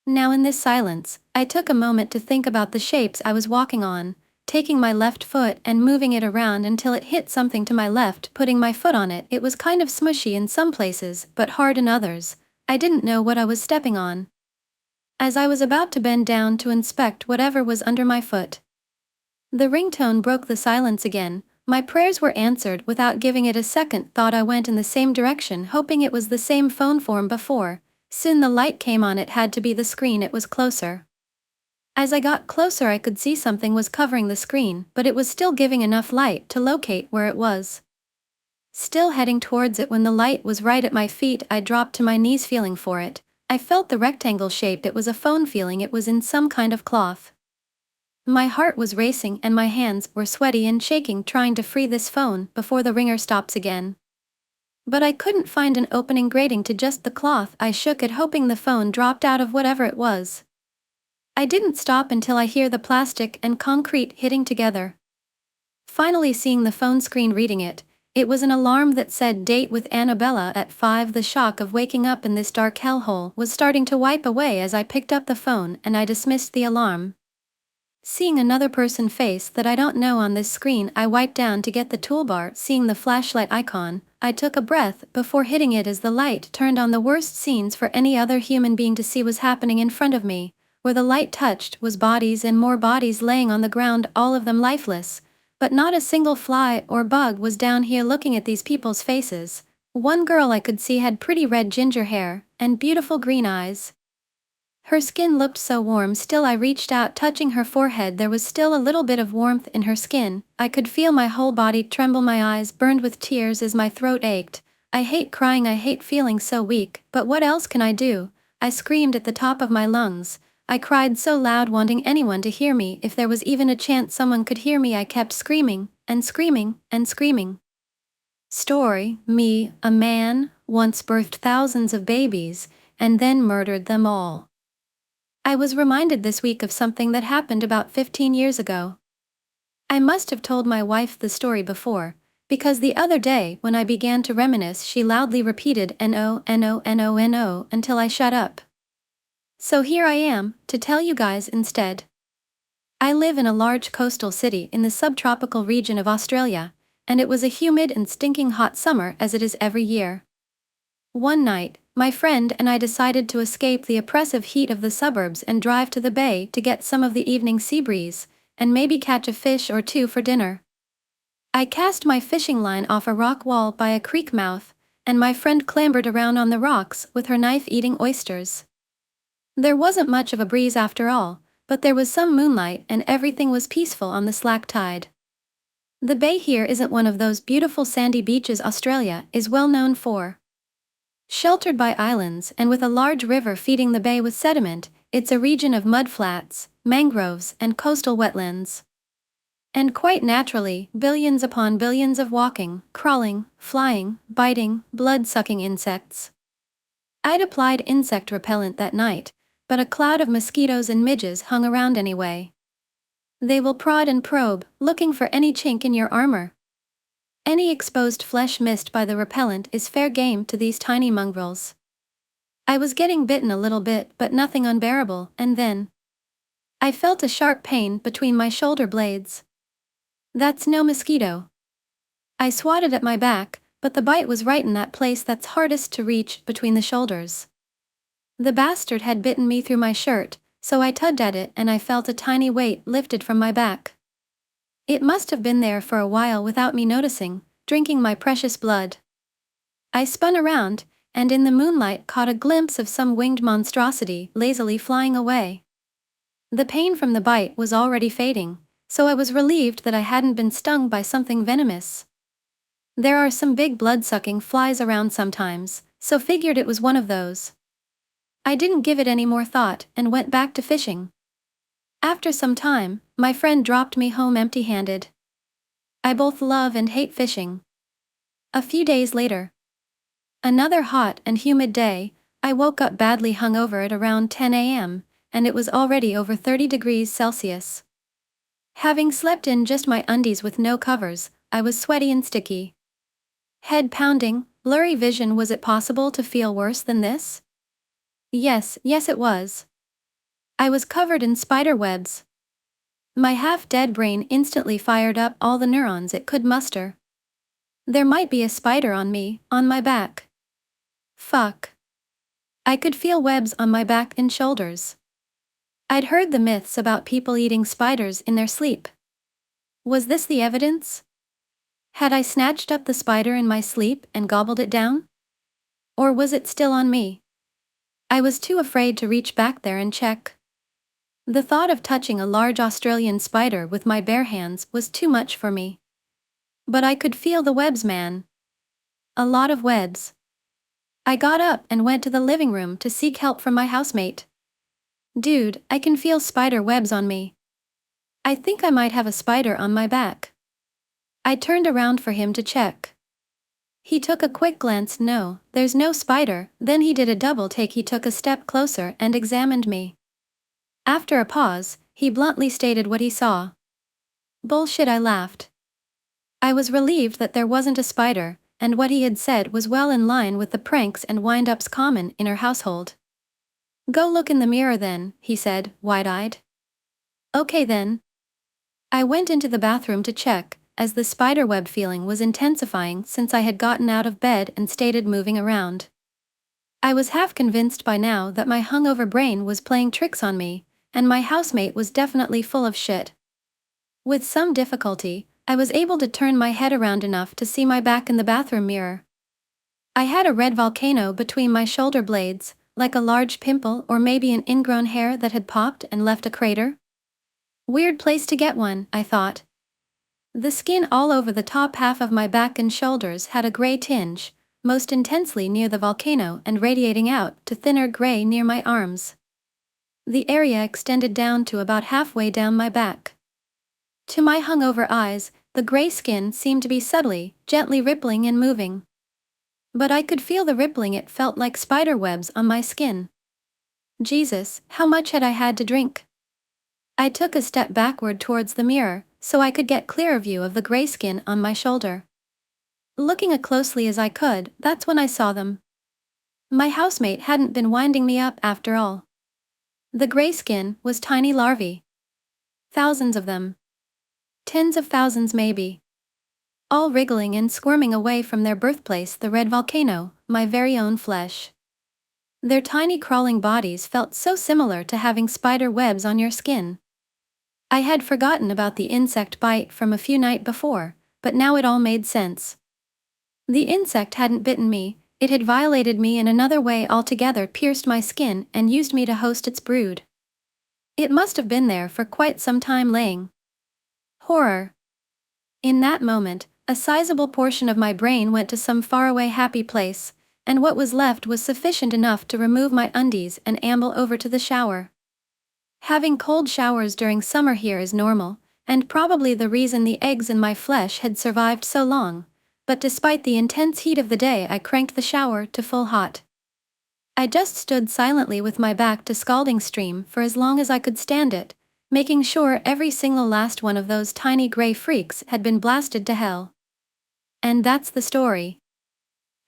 Now in this silence, I took a moment to think about the shapes I was walking on, taking my left foot and moving it around until it hit something to my left, putting my foot on it. It was kind of smushy in some places, but hard in others. I didn't know what I was stepping on. As I was about to bend down to inspect whatever was under my foot, the ringtone broke the silence again. My prayers were answered without giving it a second thought. I went in the same direction, hoping it was the same phone form before. Soon the light came on. It had to be the screen. It was closer. As I got closer, I could see something was covering the screen, but it was still giving enough light to locate where it was. Still heading towards it when the light was right at my feet, I dropped to my knees feeling for it. I felt the rectangle shape. It was a phone, feeling it was in some kind of cloth. My heart was racing and my hands were sweaty and shaking, trying to free this phone before the ringer stops again. But I couldn't find an opening grating to just the cloth. I shook it, hoping the phone dropped out of whatever it was. I didn't stop until I hear the plastic and concrete hitting together. Finally seeing the phone screen, reading it, it was an alarm that said date with Annabella at 5. The shock of waking up in this dark hellhole was starting to wipe away as I picked up the phone and I dismissed the alarm. Seeing another person face that I don't know on this screen, I wiped down to get the toolbar. Seeing the flashlight icon, I took a breath before hitting it as the light turned on. The worst scenes for any other human being to see was happening in front of me. Where the light touched was bodies and more bodies laying on the ground, all of them lifeless, but not a single fly or bug was down here looking at these people's faces. One girl I could see had pretty red ginger hair and beautiful green eyes. Her skin looked so warm. Still, I reached out, touching her forehead. There was still a little bit of warmth in her skin. I could feel my whole body tremble. My eyes burned with tears as my throat ached. I hate crying. I hate feeling so weak, but what else can I do? I screamed at the top of my lungs. I cried so loud, wanting anyone to hear me. If there was even a chance someone could hear me, I kept screaming and screaming and screaming. Story: me, a man, once birthed thousands of babies and then murdered them all. I was reminded this week of something that happened about 15 years ago. I must have told my wife the story before, because the other day when I began to reminisce, she loudly repeated "no, no, no, no" until I shut up. So here I am, to tell you guys instead. I live in a large coastal city in the subtropical region of Australia, and it was a humid and stinking hot summer, as it is every year. One night, my friend and I decided to escape the oppressive heat of the suburbs and drive to the bay to get some of the evening sea breeze, and maybe catch a fish or two for dinner. I cast my fishing line off a rock wall by a creek mouth, and my friend clambered around on the rocks with her knife eating oysters. There wasn't much of a breeze after all, but there was some moonlight and everything was peaceful on the slack tide. The bay here isn't one of those beautiful sandy beaches Australia is well known for. Sheltered by islands and with a large river feeding the bay with sediment, it's a region of mudflats, mangroves, and coastal wetlands. And quite naturally, billions upon billions of walking, crawling, flying, biting, blood-sucking insects. I'd applied insect repellent that night, but a cloud of mosquitoes and midges hung around anyway. They will prod and probe, looking for any chink in your armor. Any exposed flesh missed by the repellent is fair game to these tiny mongrels. I was getting bitten a little bit, but nothing unbearable, and then I felt a sharp pain between my shoulder blades. That's no mosquito. I swatted at my back, but the bite was right in that place that's hardest to reach, between the shoulders. The bastard had bitten me through my shirt, so I tugged at it and I felt a tiny weight lifted from my back. It must have been there for a while without me noticing, drinking my precious blood. I spun around, and in the moonlight caught a glimpse of some winged monstrosity lazily flying away. The pain from the bite was already fading, so I was relieved that I hadn't been stung by something venomous. There are some big blood-sucking flies around sometimes, so figured it was one of those. I didn't give it any more thought and went back to fishing. After some time, my friend dropped me home empty-handed. I both love and hate fishing. A few days later, another hot and humid day, I woke up badly hungover at around 10 a.m., and it was already over 30 degrees Celsius. Having slept in just my undies with no covers, I was sweaty and sticky. Head pounding, blurry vision. Was it possible to feel worse than this? Yes, it was. I was covered in spider webs. My half-dead brain instantly fired up all the neurons it could muster. There might be a spider on me, on my back. Fuck. I could feel webs on my back and shoulders. I'd heard the myths about people eating spiders in their sleep. Was this the evidence? Had I snatched up the spider in my sleep and gobbled it down? Or was it still on me? I was too afraid to reach back there and check. The thought of touching a large Australian spider with my bare hands was too much for me. But I could feel the webs, man. A lot of webs. I got up and went to the living room to seek help from my housemate. Dude, I can feel spider webs on me. I think I might have a spider on my back. I turned around for him to check. He took a quick glance. No, there's no spider. Then he did a double take. He took a step closer and examined me. After a pause, he bluntly stated what he saw. Bullshit, I laughed. I was relieved that there wasn't a spider, and what he had said was well in line with the pranks and wind-ups common in our household. Go look in the mirror then, he said, wide-eyed. Okay then. I went into the bathroom to check, as the spiderweb feeling was intensifying since I had gotten out of bed and started moving around. I was half convinced by now that my hungover brain was playing tricks on me, and my housemate was definitely full of shit. With some difficulty, I was able to turn my head around enough to see my back in the bathroom mirror. I had a red volcano between my shoulder blades, like a large pimple or maybe an ingrown hair that had popped and left a crater. Weird place to get one, I thought. The skin all over the top half of my back and shoulders had a gray tinge, most intensely near the volcano and radiating out to thinner gray near my arms. The area extended down to about halfway down my back. To my hungover eyes, the gray skin seemed to be subtly, gently rippling and moving. But I could feel the rippling. It felt like spider webs on my skin. Jesus, how much had I had to drink? I took a step backward towards the mirror, so I could get clearer view of the gray skin on my shoulder. Looking as closely as I could, that's when I saw them. My housemate hadn't been winding me up after all. The gray skin was tiny larvae. Thousands of them. Tens of thousands maybe. All wriggling and squirming away from their birthplace, the red volcano, my very own flesh. Their tiny crawling bodies felt so similar to having spider webs on your skin. I had forgotten about the insect bite from a few nights before, but now it all made sense. The insect hadn't bitten me, it had violated me in another way altogether, pierced my skin and used me to host its brood. It must have been there for quite some time laying. Horror. In that moment, a sizable portion of my brain went to some faraway happy place, and what was left was sufficient enough to remove my undies and amble over to the shower. Having cold showers during summer here is normal, and probably the reason the eggs in my flesh had survived so long, but despite the intense heat of the day I cranked the shower to full hot. I just stood silently with my back to scalding stream for as long as I could stand it, making sure every single last one of those tiny gray freaks had been blasted to hell. And that's the story.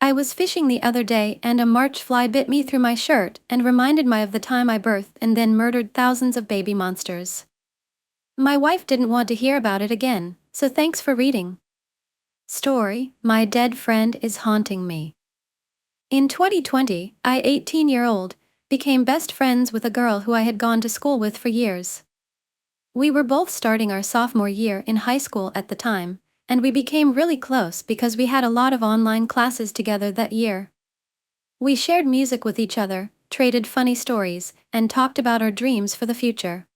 I was fishing the other day and a march fly bit me through my shirt and reminded me of the time I birthed and then murdered thousands of baby monsters. My wife didn't want to hear about it again, so thanks for reading. Story, My Dead Friend is Haunting Me. In 2020, I, 18-year-old, became best friends with a girl who I had gone to school with for years. We were both starting our sophomore year in high school at the time, and we became really close because we had a lot of online classes together that year. We shared music with each other, traded funny stories, and talked about our dreams for the future.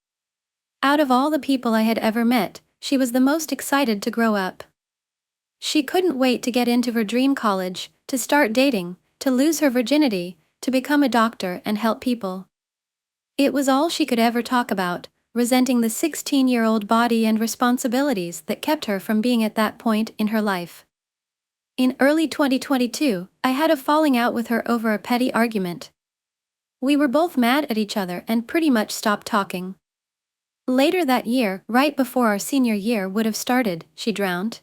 Out of all the people I had ever met, she was the most excited to grow up. She couldn't wait to get into her dream college, to start dating, to to lose her virginity, to become a doctor and help people. It was all she could ever talk about, resenting the 16-year-old body and responsibilities that kept her from being at that point in her life. In early 2022, I had a falling out with her over a petty argument. We were both mad at each other and pretty much stopped talking. Later that year, right before our senior year would have started, she drowned.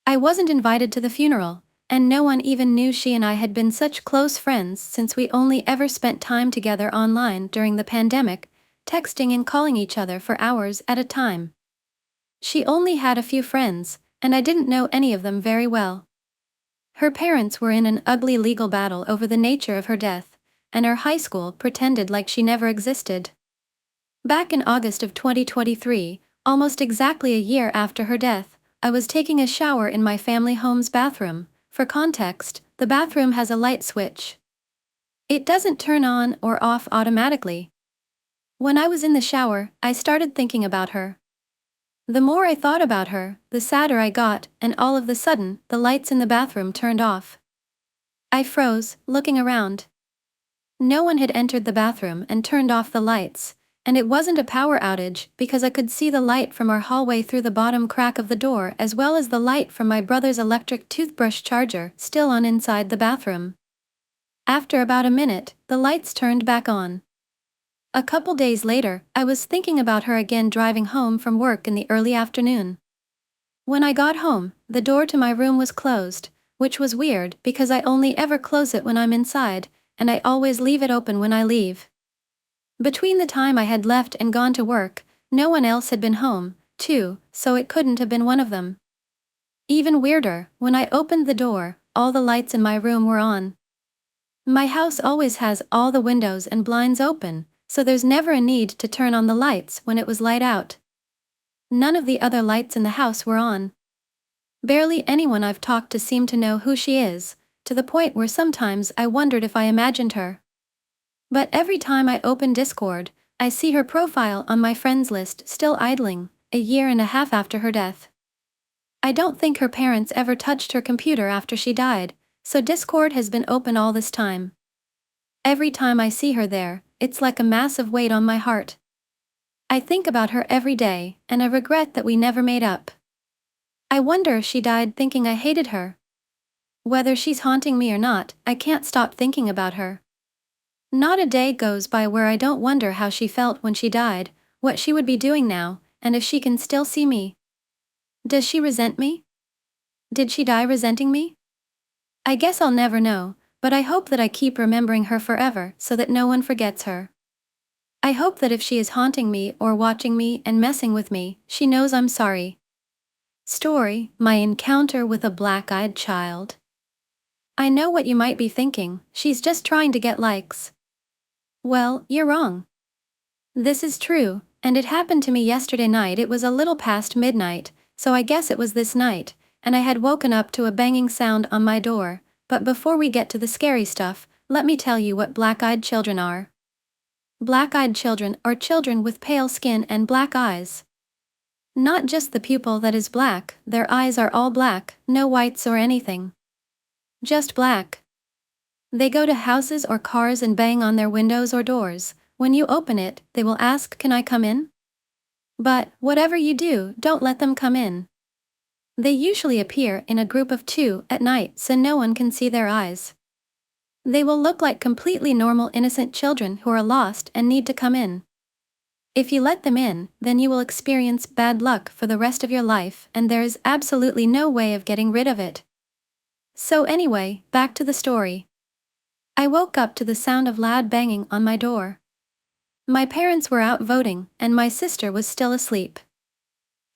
I wasn't invited to the funeral, and no one even knew she and I had been such close friends since we only ever spent time together online during the pandemic, texting and calling each other for hours at a time. She only had a few friends, and I didn't know any of them very well. Her parents were in an ugly legal battle over the nature of her death, and our high school pretended like she never existed. Back in August of 2023, almost exactly a year after her death, I was taking a shower in my family home's bathroom. For context, the bathroom has a light switch. It doesn't turn on or off automatically. When I was in the shower, I started thinking about her. The more I thought about her, the sadder I got, and all of a sudden, the lights in the bathroom turned off. I froze, looking around. No one had entered the bathroom and turned off the lights, and it wasn't a power outage because I could see the light from our hallway through the bottom crack of the door as well as the light from my brother's electric toothbrush charger still on inside the bathroom. After about a minute, the lights turned back on. A couple days later, I was thinking about her again driving home from work in the early afternoon. When I got home, the door to my room was closed, which was weird because I only ever close it when I'm inside, and I always leave it open when I leave. Between the time I had left and gone to work, no one else had been home, too, so it couldn't have been one of them. Even weirder, when I opened the door, all the lights in my room were on. My house always has all the windows and blinds open, so there's never a need to turn on the lights when it was light out. None of the other lights in the house were on. Barely anyone I've talked to seemed to know who she is, to the point where sometimes I wondered if I imagined her. But every time I open Discord, I see her profile on my friends list still idling, a year and a half after her death. I don't think her parents ever touched her computer after she died, so Discord has been open all this time. Every time I see her there, it's like a massive weight on my heart. I think about her every day, and I regret that we never made up. I wonder if she died thinking I hated her. Whether she's haunting me or not, I can't stop thinking about her. Not a day goes by where I don't wonder how she felt when she died, what she would be doing now, and if she can still see me. Does she resent me? Did she die resenting me? I guess I'll never know, but I hope that I keep remembering her forever so that no one forgets her. I hope that if she is haunting me or watching me and messing with me, she knows I'm sorry. Story: My encounter with a black-eyed child. I know what you might be thinking, she's just trying to get likes. Well, you're wrong. This is true, and it happened to me yesterday night. It was a little past midnight, so I guess it was this night, and I had woken up to a banging sound on my door. But before we get to the scary stuff, let me tell you what black-eyed children are. Black-eyed children are children with pale skin and black eyes. Not just the pupil that is black, their eyes are all black, no whites or anything. Just black. They go to houses or cars and bang on their windows or doors. When you open it, they will ask, "Can I come in?" But, whatever you do, don't let them come in. They usually appear in a group of 2 at night so no one can see their eyes. They will look like completely normal innocent children who are lost and need to come in. If you let them in, then you will experience bad luck for the rest of your life, and there is absolutely no way of getting rid of it. So anyway, back to the story. I woke up to the sound of loud banging on my door. My parents were out voting, and my sister was still asleep.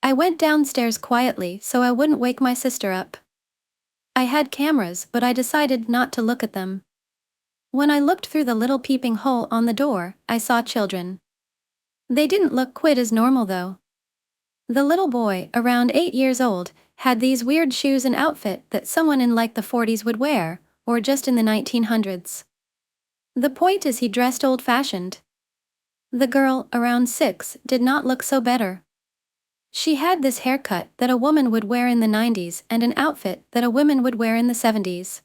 I went downstairs quietly so I wouldn't wake my sister up. I had cameras, but I decided not to look at them. When I looked through the little peeping hole on the door, I saw children. They didn't look quite as normal though. The little boy, around 8 years old, had these weird shoes and outfit that someone in like the 40s would wear, or just in the 1900s. The point is he dressed old-fashioned. The girl, around 6, did not look so better. She had this haircut that a woman would wear in the 90s and an outfit that a woman would wear in the 70s.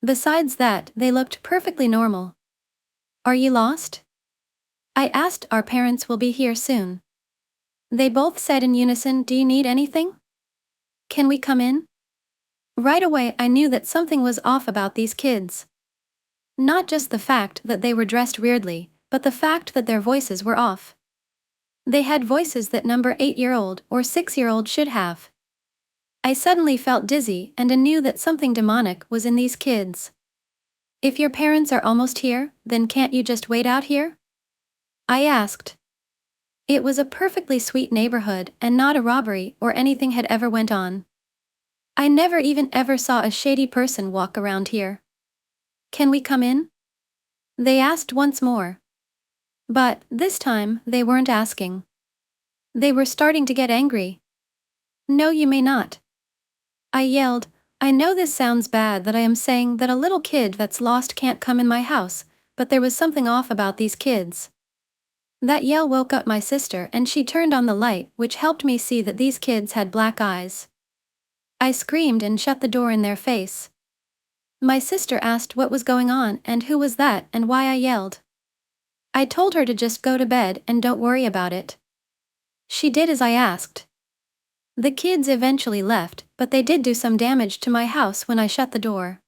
Besides that, they looked perfectly normal. Are you lost? I asked. Our parents will be here soon. They both said in unison, do you need anything? Can we come in? Right away I knew that something was off about these kids. Not just the fact that they were dressed weirdly, but the fact that their voices were off. They had voices that number 8-year-old or 6-year-old should have. I suddenly felt dizzy and I knew that something demonic was in these kids. If your parents are almost here, then can't you just wait out here? I asked. It was a perfectly sweet neighborhood and not a robbery or anything had ever went on. I never even ever saw a shady person walk around here. Can we come in? They asked once more. But, this time, they weren't asking. They were starting to get angry. No, you may not. I yelled. I know this sounds bad that I am saying that a little kid that's lost can't come in my house, but there was something off about these kids. That yell woke up my sister and she turned on the light, which helped me see that these kids had black eyes. I screamed and shut the door in their face. My sister asked what was going on and who was that and why I yelled. I told her to just go to bed and don't worry about it. She did as I asked. The kids eventually left, but they did do some damage to my house when I shut the door.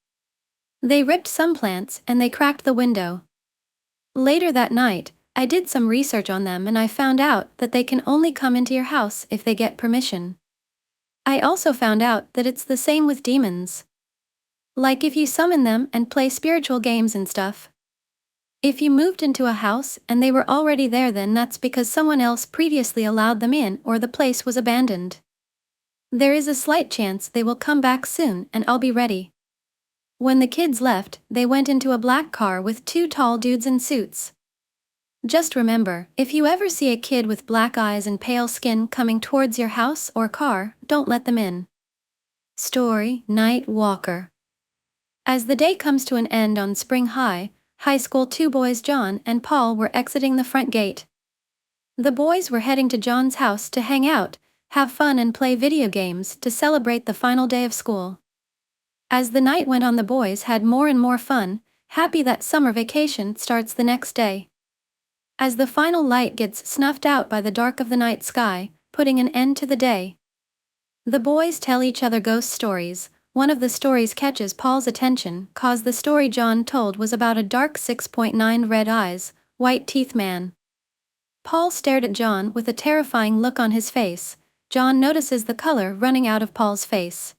They ripped some plants and they cracked the window. Later that night, I did some research on them and I found out that they can only come into your house if they get permission. I also found out that it's the same with demons. Like if you summon them and play spiritual games and stuff. If you moved into a house and they were already there, then that's because someone else previously allowed them in or the place was abandoned. There is a slight chance they will come back soon and I'll be ready. When the kids left, they went into a black car with 2 tall dudes in suits. Just remember, if you ever see a kid with black eyes and pale skin coming towards your house or car, don't let them in. Story, Night Walker. As the day comes to an end on Spring High School, 2 boys, John and Paul, were exiting the front gate. The boys were heading to John's house to hang out, have fun and play video games to celebrate the final day of school. As the night went on, the boys had more and more fun, happy that summer vacation starts the next day. As the final light gets snuffed out by the dark of the night sky, putting an end to the day, the boys tell each other ghost stories. One of the stories catches Paul's attention, cause the story John told was about a dark 6.9 red eyes, white teeth man. Paul stared at John with a terrifying look on his face. John notices the color running out of Paul's face.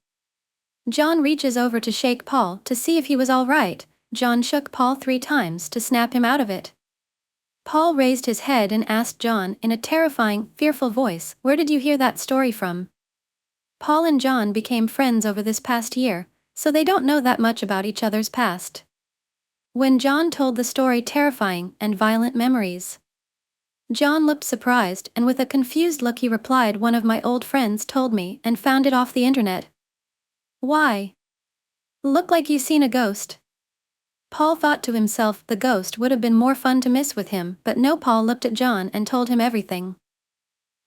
John reaches over to shake Paul to see if he was all right. John shook Paul 3 times to snap him out of it. Paul raised his head and asked John in a terrifying, fearful voice, "Where did you hear that story from?" Paul and John became friends over this past year, so they don't know that much about each other's past. When John told the story, terrifying and violent memories, John looked surprised and with a confused look he replied, "One of my old friends told me and found it off the internet." Why? Look like you seen a ghost. Paul thought to himself the ghost would have been more fun to miss with him, but no. Paul looked at John and told him everything.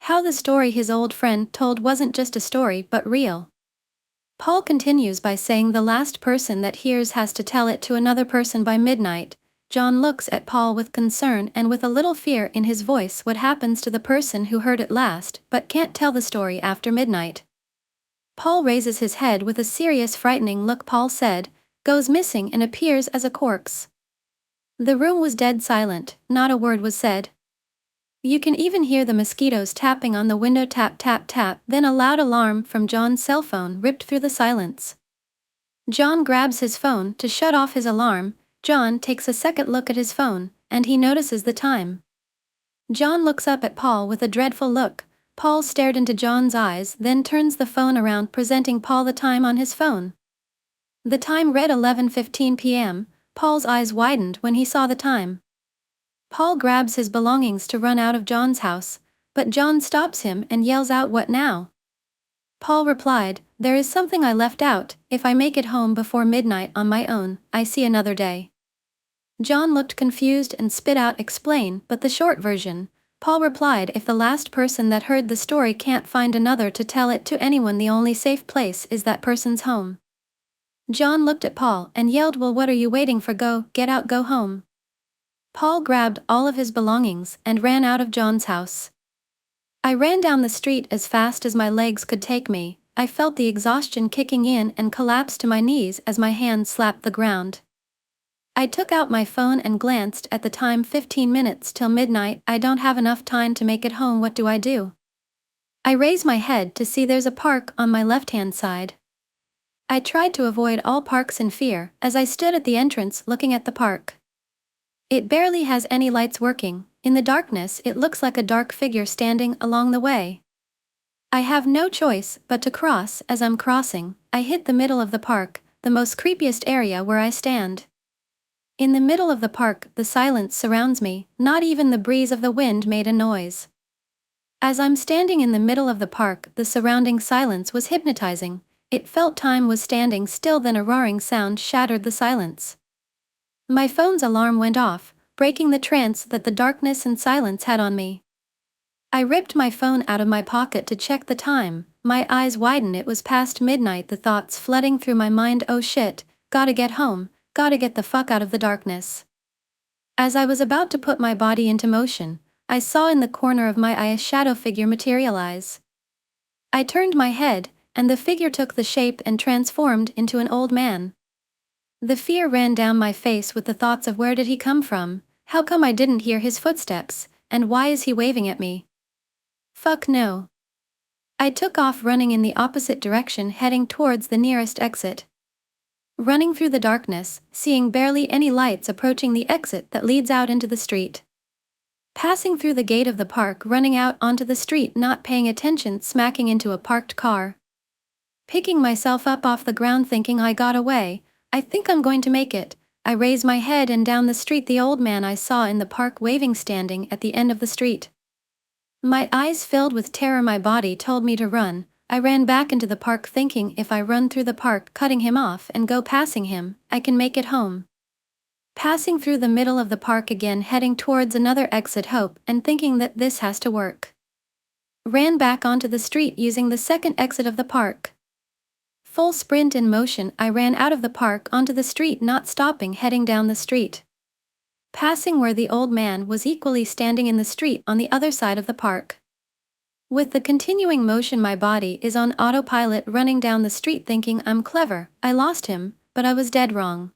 How the story his old friend told wasn't just a story but real. Paul continues by saying the last person that hears has to tell it to another person by midnight. John looks at Paul with concern and with a little fear in his voice. What happens to the person who heard it last but can't tell the story after midnight? Paul raises his head with a serious, frightening look. Paul said, "Goes missing and appears as a corpse." The room was dead silent, not a word was said. You can even hear the mosquitoes tapping on the window, tap tap tap. Then a loud alarm from John's cell phone ripped through the silence. John grabs his phone to shut off his alarm. John takes a second look at his phone, and he notices the time. John looks up at Paul with a dreadful look. Paul stared into John's eyes, then turns the phone around, presenting Paul the time on his phone. The time read 11:15 p.m. Paul's eyes widened when he saw the time. Paul grabs his belongings to run out of John's house, but John stops him and yells out, "What now?" Paul replied, "There is something I left out. If I make it home before midnight on my own, I see another day." John looked confused and spit out, "Explain," but the short version. Paul replied, "If the last person that heard the story can't find another to tell it to anyone, the only safe place is that person's home." John looked at Paul and yelled, "Well, what are you waiting for? Go, get out, go home." Paul grabbed all of his belongings and ran out of John's house. I ran down the street as fast as my legs could take me. I felt the exhaustion kicking in and collapsed to my knees as my hands slapped the ground. I took out my phone and glanced at the time. 15 minutes till midnight. I don't have enough time to make it home. What do I do? I raise my head to see there's a park on my left-hand side. I tried to avoid all parks in fear as I stood at the entrance looking at the park. It barely has any lights working. In the darkness, it looks like a dark figure standing along the way. I have no choice but to cross. As I'm crossing, I hit the middle of the park, the most creepiest area where I stand. In the middle of the park, the silence surrounds me. Not even the breeze of the wind made a noise. As I'm standing in the middle of the park, the surrounding silence was hypnotizing. It felt time was standing still, then a roaring sound shattered the silence. My phone's alarm went off, breaking the trance that the darkness and silence had on me. I ripped my phone out of my pocket to check the time. My eyes widened. It was past midnight. The thoughts flooding through my mind. Oh shit, gotta get home, gotta get the fuck out of the darkness. As I was about to put my body into motion, I saw in the corner of my eye a shadow figure materialize. I turned my head, and the figure took the shape and transformed into an old man. The fear ran down my face with the thoughts of where did he come from, how come I didn't hear his footsteps, and why is he waving at me? Fuck no. I took off running in the opposite direction, heading towards the nearest exit. Running through the darkness, seeing barely any lights, approaching the exit that leads out into the street. Passing through the gate of the park, running out onto the street, not paying attention, smacking into a parked car. Picking myself up off the ground, thinking I got away. I think I'm going to make it. I raise my head, and down the street the old man I saw in the park waving, standing at the end of the street. My eyes filled with terror. My body told me to run. I ran back into the park, thinking if I run through the park, cutting him off and go passing him, I can make it home. Passing through the middle of the park again, heading towards another exit, hope and thinking that this has to work. Ran back onto the street using the second exit of the park. Full sprint in motion, I ran out of the park onto the street, not stopping, heading down the street. Passing where the old man was equally standing in the street on the other side of the park. With the continuing motion, my body is on autopilot, running down the street thinking I'm clever. I lost him, but I was dead wrong.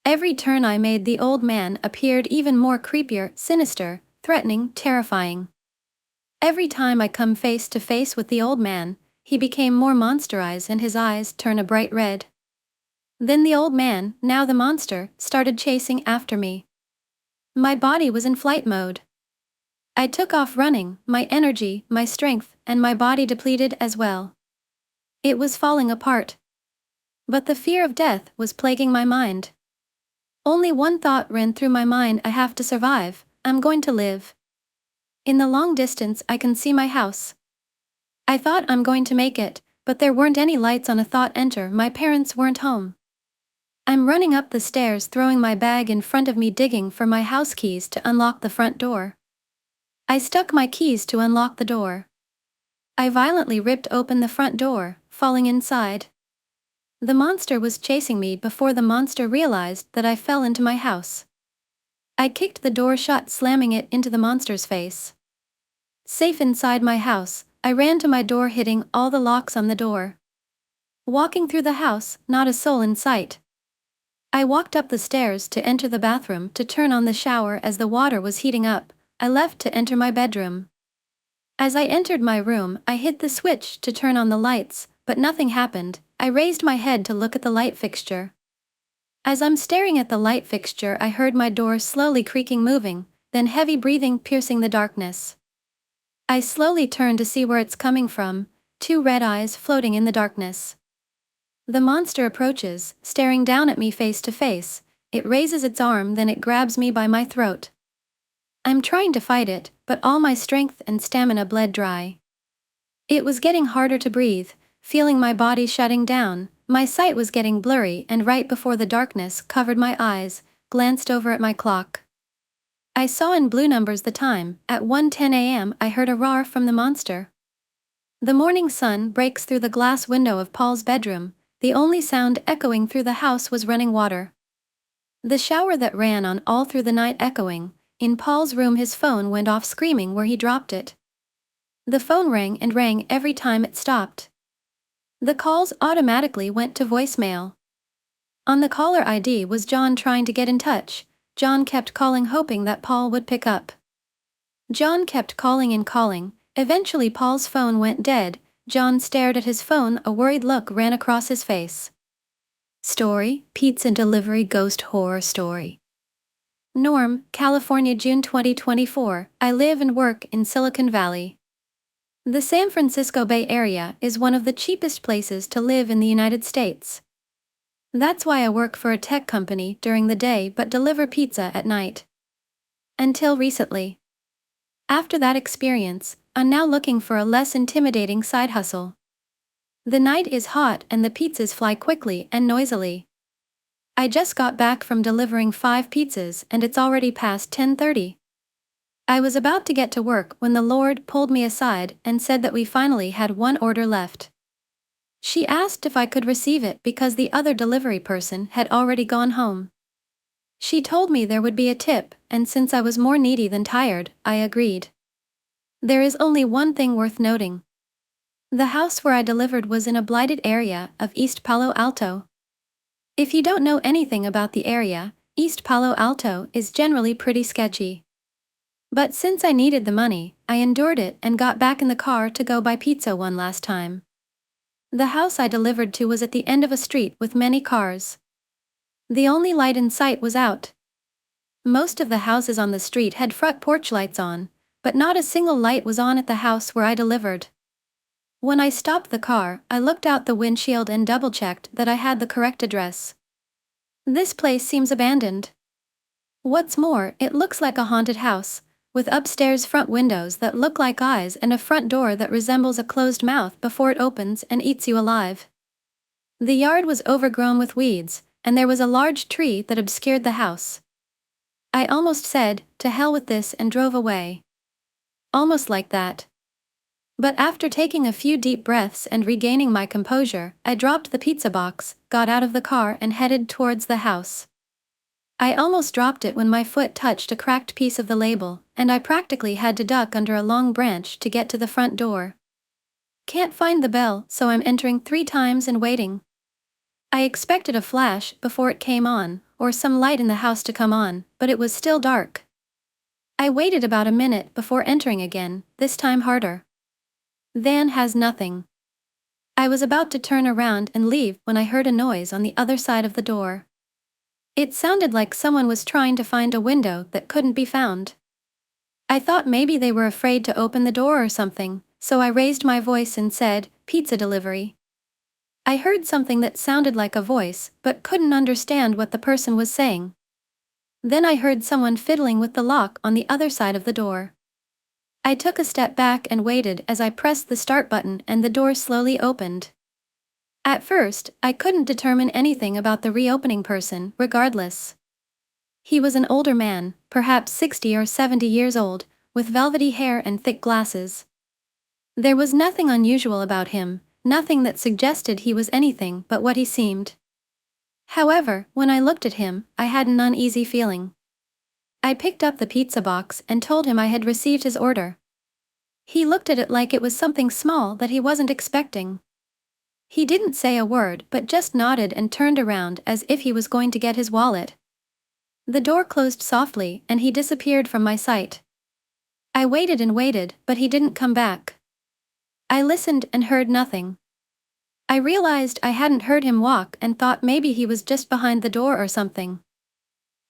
Every turn I made, the old man appeared even more creepier, sinister, threatening, terrifying. Every time I come face to face with the old man, he became more monsterized and his eyes turned a bright red. Then the old man, now the monster, started chasing after me. My body was in flight mode. I took off running, my energy, my strength, and my body depleted as well. It was falling apart. But the fear of death was plaguing my mind. Only one thought ran through my mind: I have to survive, I'm going to live. In the long distance I can see my house. I thought I'm going to make it, but there weren't any lights on. A thought enter: my parents weren't home. I'm running up the stairs, throwing my bag in front of me, digging for my house keys to unlock the front door. I stuck my keys to unlock the door. I violently ripped open the front door, falling inside. The monster was chasing me before the monster realized that I fell into my house. I kicked the door shut, slamming it into the monster's face. Safe inside my house, I ran to my door, hitting all the locks on the door. Walking through the house, not a soul in sight. I walked up the stairs to enter the bathroom to turn on the shower. As the water was heating up, I left to enter my bedroom. As I entered my room, I hit the switch to turn on the lights, but nothing happened. I raised my head to look at the light fixture. As I'm staring at the light fixture, I heard my door slowly creaking, moving, then heavy breathing piercing the darkness. I slowly turned to see where it's coming from, 2 red eyes floating in the darkness. The monster approaches, staring down at me face to face. It raises its arm, then it grabs me by my throat. I'm trying to fight it, but all my strength and stamina bled dry. It was getting harder to breathe, feeling my body shutting down. My sight was getting blurry, and right before the darkness covered my eyes, glanced over at my clock. I saw in blue numbers the time. At 1:10 a.m. I heard a roar from the monster. The morning sun breaks through the glass window of Paul's bedroom, The only sound echoing through the house was running water. The shower that ran on all through the night echoing. In Paul's room his phone went off screaming where he dropped it. The phone rang and rang every time it stopped. The calls automatically went to voicemail. On the caller ID was John trying to get in touch. John kept calling hoping that Paul would pick up. John kept calling and calling. Eventually Paul's phone went dead. John stared at his phone, a worried look ran across his face. Story, Pizza Delivery Ghost Horror Story. Norm, California, June 2024. I live and work in Silicon Valley. The San Francisco Bay Area is one of the cheapest places to live in the United States. That's why I work for a tech company during the day but deliver pizza at night. Until recently. After that experience, I'm now looking for a less intimidating side hustle. The night is hot and the pizzas fly quickly and noisily. I just got back from delivering 5 pizzas and it's already past 10:30. I was about to get to work when the Lord pulled me aside and said that we finally had one order left. She asked if I could receive it because the other delivery person had already gone home. She told me there would be a tip, and since I was more needy than tired, I agreed. There is only one thing worth noting. The house where I delivered was in a blighted area of East Palo Alto. If you don't know anything about the area, East Palo Alto is generally pretty sketchy. But since I needed the money, I endured it and got back in the car to go buy pizza one last time. The house I delivered to was at the end of a street with many cars. The only light in sight was out. Most of the houses on the street had front porch lights on, but not a single light was on at the house where I delivered. When I stopped the car, I looked out the windshield and double-checked that I had the correct address. This place seems abandoned. What's more, it looks like a haunted house, with upstairs front windows that look like eyes and a front door that resembles a closed mouth before it opens and eats you alive. The yard was overgrown with weeds, and there was a large tree that obscured the house. I almost said, "To hell with this," and drove away. Almost like that. But after taking a few deep breaths and regaining my composure, I dropped the pizza box, got out of the car and headed towards the house. I almost dropped it when my foot touched a cracked piece of the label, and I practically had to duck under a long branch to get to the front door. Can't find the bell, so I'm entering 3 times and waiting. I expected a flash before it came on, or some light in the house to come on, but it was still dark. I waited about a minute before entering again, this time harder. Van has nothing. I was about to turn around and leave when I heard a noise on the other side of the door. It sounded like someone was trying to find a window that couldn't be found. I thought maybe they were afraid to open the door or something, so I raised my voice and said, "Pizza delivery." I heard something that sounded like a voice, but couldn't understand what the person was saying. Then I heard someone fiddling with the lock on the other side of the door. I took a step back and waited as I pressed the start button and the door slowly opened. At first, I couldn't determine anything about the reopening person, regardless. He was an older man, perhaps 60 or 70 years old, with velvety hair and thick glasses. There was nothing unusual about him, nothing that suggested he was anything but what he seemed. However, when I looked at him, I had an uneasy feeling. I picked up the pizza box and told him I had received his order. He looked at it like it was something small that he wasn't expecting. He didn't say a word but just nodded and turned around as if he was going to get his wallet. The door closed softly and he disappeared from my sight. I waited and waited, but he didn't come back. I listened and heard nothing. I realized I hadn't heard him walk and thought maybe he was just behind the door or something.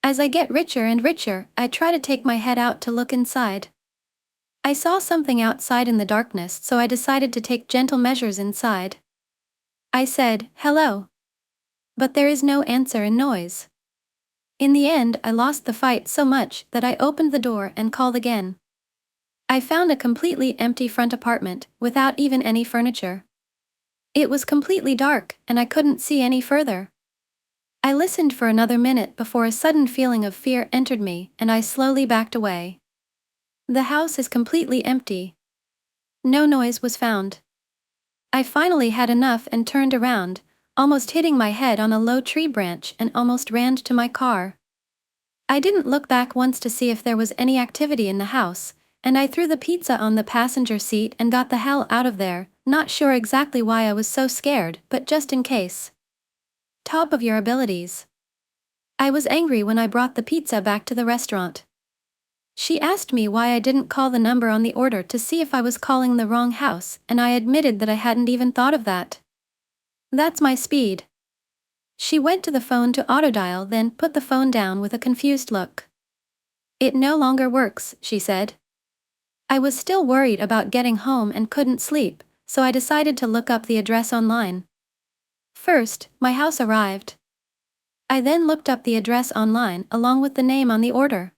As I get richer and richer, I try to take my head out to look inside. I saw something outside in the darkness, so I decided to take gentle measures inside. I said, "Hello." But there is no answer and noise. In the end, I lost the fight so much that I opened the door and called again. I found a completely empty front apartment, without even any furniture. It was completely dark, and I couldn't see any further. I listened for another minute before a sudden feeling of fear entered me, and I slowly backed away. The house is completely empty. No noise was found. I finally had enough and turned around, almost hitting my head on a low tree branch, and almost ran to my car. I didn't look back once to see if there was any activity in the house, and I threw the pizza on the passenger seat and got the hell out of there, not sure exactly why I was so scared, but just in case. Top of your abilities. I was angry when I brought the pizza back to the restaurant. She asked me why I didn't call the number on the order to see if I was calling the wrong house, and I admitted that I hadn't even thought of that. That's my speed. She went to the phone to autodial, then put the phone down with a confused look. It no longer works, she said. I was still worried about getting home and couldn't sleep, so I decided to look up the address online. First, my house arrived. I then looked up the address online along with the name on the order.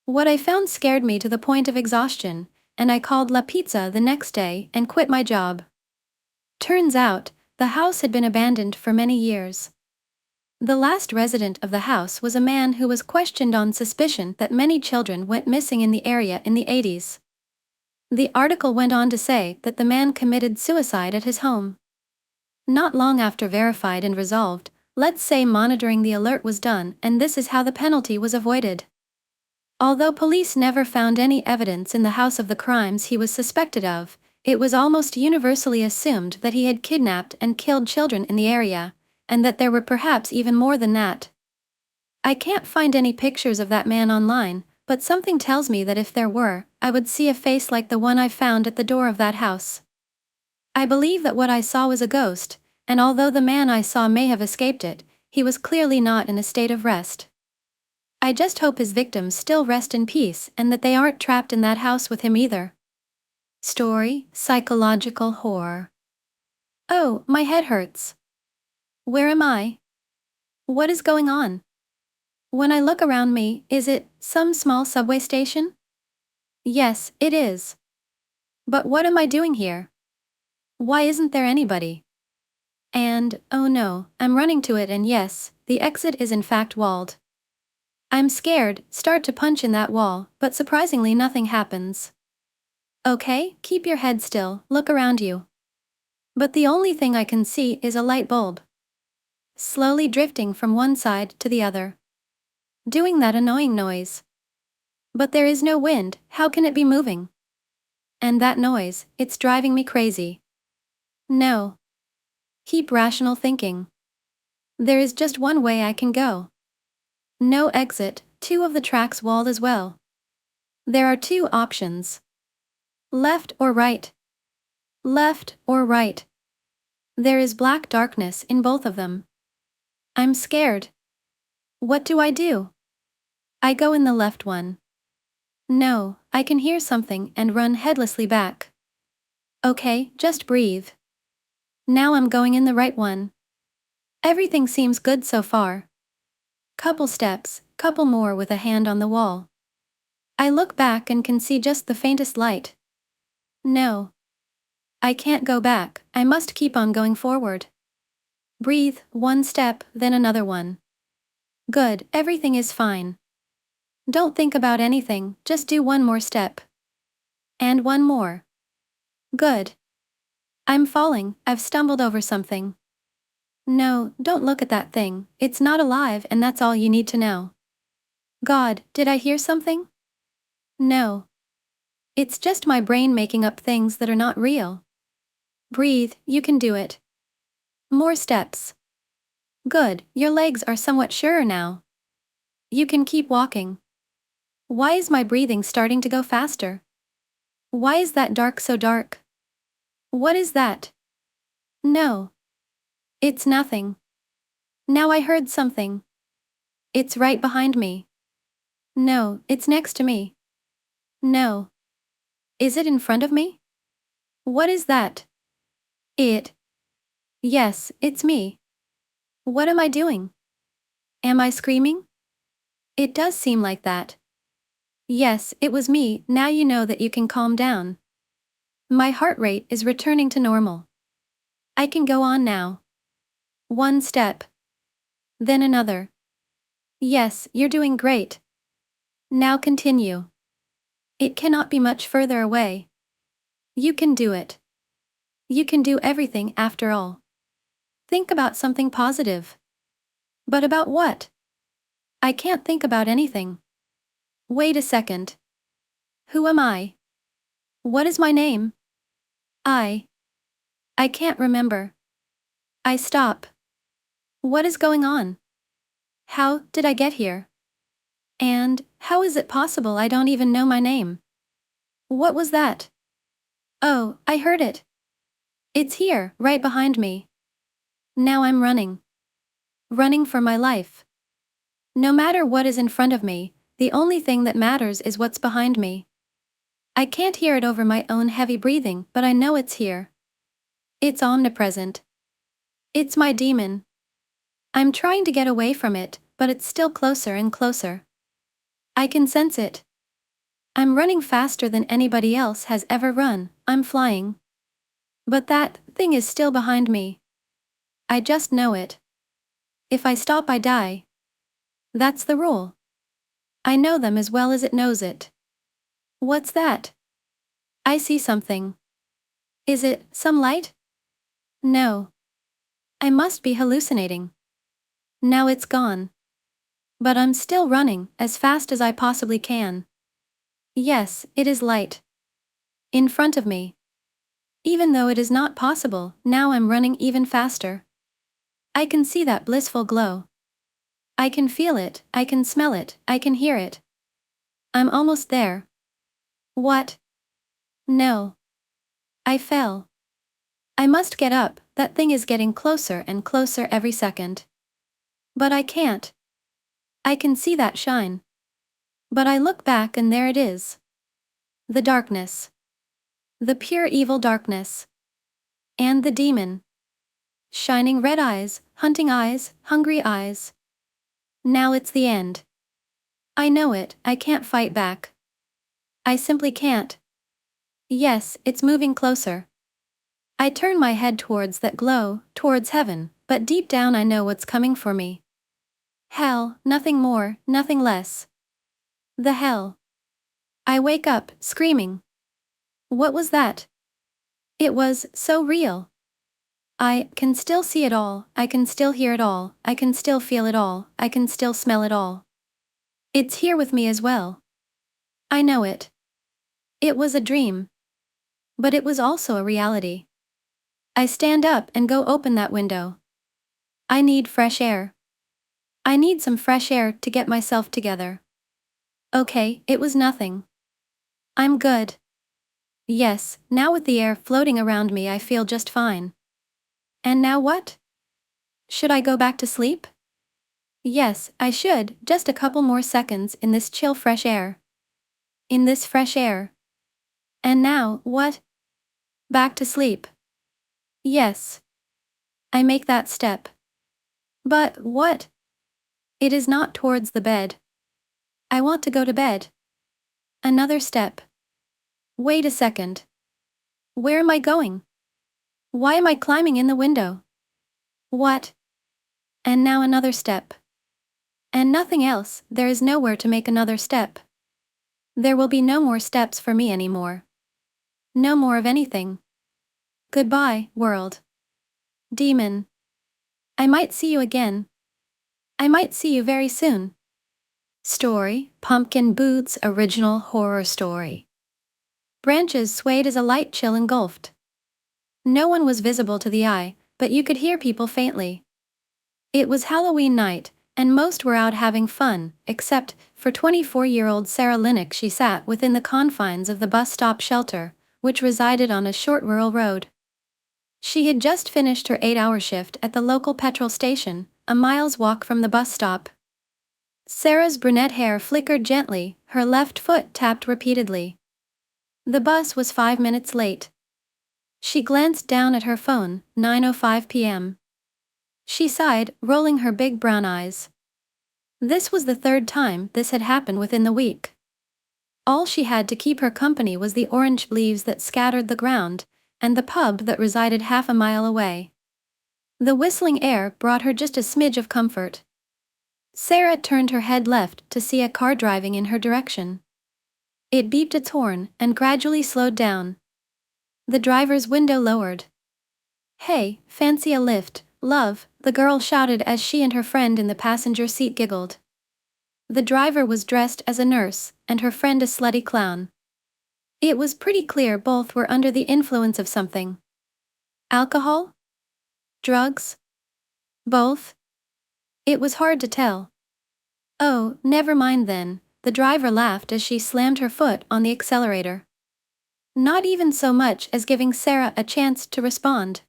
What I found scared me to the point of exhaustion, and I called La Pizza the next day and quit my job. Turns out, the house had been abandoned for many years. The last resident of the house was a man who was questioned on suspicion that many children went missing in the area in the 80s. The article went on to say that the man committed suicide at his home. Not long after verified and resolved, let's say monitoring the alert was done, and this is how the penalty was avoided. Although police never found any evidence in the house of the crimes he was suspected of, it was almost universally assumed that he had kidnapped and killed children in the area, and that there were perhaps even more than that. I can't find any pictures of that man online, but something tells me that if there were, I would see a face like the one I found at the door of that house. I believe that what I saw was a ghost, and although the man I saw may have escaped it, he was clearly not in a state of rest. I just hope his victims still rest in peace and that they aren't trapped in that house with him either. Story: Psychological Horror. Oh, my head hurts. Where am I? What is going on? When I look around me, is it some small subway station? Yes, it is. But what am I doing here? Why isn't there anybody? And, oh no, I'm running to it, and yes, the exit is in fact walled. I'm scared, start to punch in that wall, but surprisingly nothing happens. Okay, keep your head still, look around you. But the only thing I can see is a light bulb. Slowly drifting from one side to the other. Doing that annoying noise. But there is no wind, how can it be moving? And that noise, it's driving me crazy. No. Keep rational thinking. There is just one way I can go. No exit, 2 of the tracks walled as well. There are 2 options. Left or right? Left or right? There is black darkness in both of them. I'm scared. What do I do? I go in the left one. No, I can hear something and run headlessly back. Okay, just breathe. Now I'm going in the right one. Everything seems good so far. Couple steps, couple more with a hand on the wall. I look back and can see just the faintest light. No. I can't go back, I must keep on going forward. Breathe, 1 step, then another one. Good, everything is fine. Don't think about anything, just do 1 more step. And 1 more. Good. I'm falling, I've stumbled over something. No, don't look at that thing, it's not alive, and that's all you need to know. God, did I hear something? No. It's just my brain making up things that are not real. Breathe, you can do it. More steps. Good, your legs are somewhat surer now. You can keep walking. Why is my breathing starting to go faster? Why is that dark so dark? What is that? No. It's nothing. Now I heard something. It's right behind me. No, it's next to me. No. Is it in front of me? What is that? It. Yes, it's me. What am I doing? Am I screaming? It does seem like that. Yes, it was me, now you know that you can calm down. My heart rate is returning to normal. I can go on now. 1 step. Then another. Yes, you're doing great. Now continue. It cannot be much further away. You can do it. You can do everything after all. Think about something positive. But about what? I can't think about anything. Wait a second. Who am I? What is my name? I. I can't remember. I stop. What is going on? How did I get here? And how is it possible I don't even know my name? What was that? Oh, I heard it. It's here, right behind me. Now I'm running. Running for my life. No matter what is in front of me, the only thing that matters is what's behind me. I can't hear it over my own heavy breathing, but I know it's here. It's omnipresent. It's my demon. I'm trying to get away from it, but it's still closer and closer. I can sense it. I'm running faster than anybody else has ever run, I'm flying. But that thing is still behind me. I just know it. If I stop, I die. That's the rule. I know them as well as it knows it. What's that? I see something. Is it some light? No. I must be hallucinating. Now it's gone. But I'm still running as fast as I possibly can. Yes, it is light. In front of me. Even though it is not possible, now I'm running even faster. I can see that blissful glow. I can feel it, I can smell it, I can hear it. I'm almost there. What? No. I fell. I must get up, that thing is getting closer and closer every second. But I can't. I can see that shine. But I look back and there it is. The darkness. The pure evil darkness. And the demon. Shining red eyes, hunting eyes, hungry eyes. Now it's the end. I know it, I can't fight back. I simply can't. Yes, it's moving closer. I turn my head towards that glow, towards heaven, but deep down I know what's coming for me. Hell, nothing more, nothing less. The hell. I wake up, screaming. What was that? It was so real. I can still see it all, I can still hear it all, I can still feel it all, I can still smell it all. It's here with me as well. I know it. It was a dream. But it was also a reality. I stand up and go open that window. I need fresh air. I need some fresh air to get myself together. Okay, it was nothing. I'm good. Yes, now with the air floating around me I feel just fine. And now what? Should I go back to sleep? Yes, I should, just a couple more seconds in this chill fresh air. In this fresh air. And now, what? Back to sleep. Yes. I make that step. But what? It is not towards the bed. I want to go to bed. Another step. Wait a second. Where am I going? Why am I climbing in the window? What? And now another step. And nothing else, there is nowhere to make another step. There will be no more steps for me anymore. No more of anything. Goodbye, world. Demon. I might see you again. I might see you very soon. Story, Pumpkin Booth's original horror story. Branches swayed as a light chill engulfed. No one was visible to the eye, but you could hear people faintly. It was Halloween night, and most were out having fun, except for 24-year-old Sarah Linnick. She sat within the confines of the bus stop shelter, which resided on a short rural road. She had just finished her 8-hour shift at the local petrol station, a mile's walk from the bus stop. Sarah's brunette hair flickered gently, her left foot tapped repeatedly. The bus was 5 minutes late. She glanced down at her phone, 9:05 p.m. She sighed, rolling her big brown eyes. This was the third time this had happened within the week. All she had to keep her company was the orange leaves that scattered the ground, and the pub that resided half a mile away. The whistling air brought her just a smidge of comfort. Sarah turned her head left to see a car driving in her direction. It beeped its horn and gradually slowed down. The driver's window lowered. "Hey, fancy a lift?" Love, the girl shouted as she and her friend in the passenger seat giggled. The driver was dressed as a nurse, and her friend a slutty clown. It was pretty clear both were under the influence of something. Alcohol? Drugs? Both? It was hard to tell. Oh, never mind then, the driver laughed as she slammed her foot on the accelerator. Not even so much as giving Sarah a chance to respond.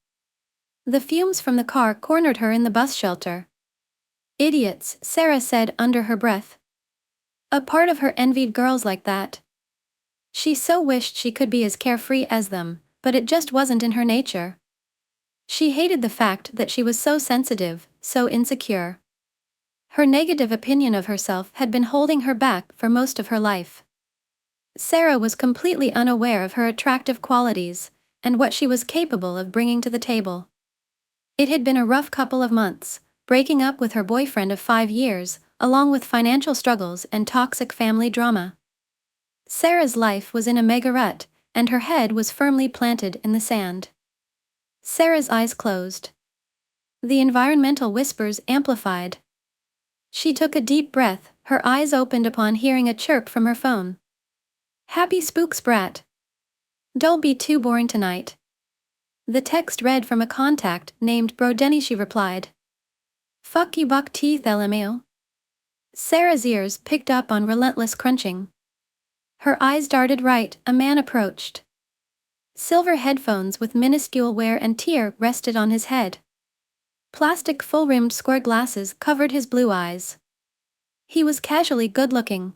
The fumes from the car cornered her in the bus shelter. Idiots, Sarah said under her breath. A part of her envied girls like that. She so wished she could be as carefree as them, but it just wasn't in her nature. She hated the fact that she was so sensitive, so insecure. Her negative opinion of herself had been holding her back for most of her life. Sarah was completely unaware of her attractive qualities, and what she was capable of bringing to the table. It had been a rough couple of months, breaking up with her boyfriend of 5 years, along with financial struggles and toxic family drama. Sarah's life was in a mega rut, and her head was firmly planted in the sand. Sarah's eyes closed. The environmental whispers amplified. She took a deep breath, her eyes opened upon hearing a chirp from her phone. Happy spooks, brat. Don't be too boring tonight. The text read from a contact named Brodeni. She replied. Fuck you buck teeth LMAO. Sarah's ears picked up on relentless crunching. Her eyes darted right, a man approached. Silver headphones with minuscule wear and tear rested on his head. Plastic full-rimmed square glasses covered his blue eyes. He was casually good-looking.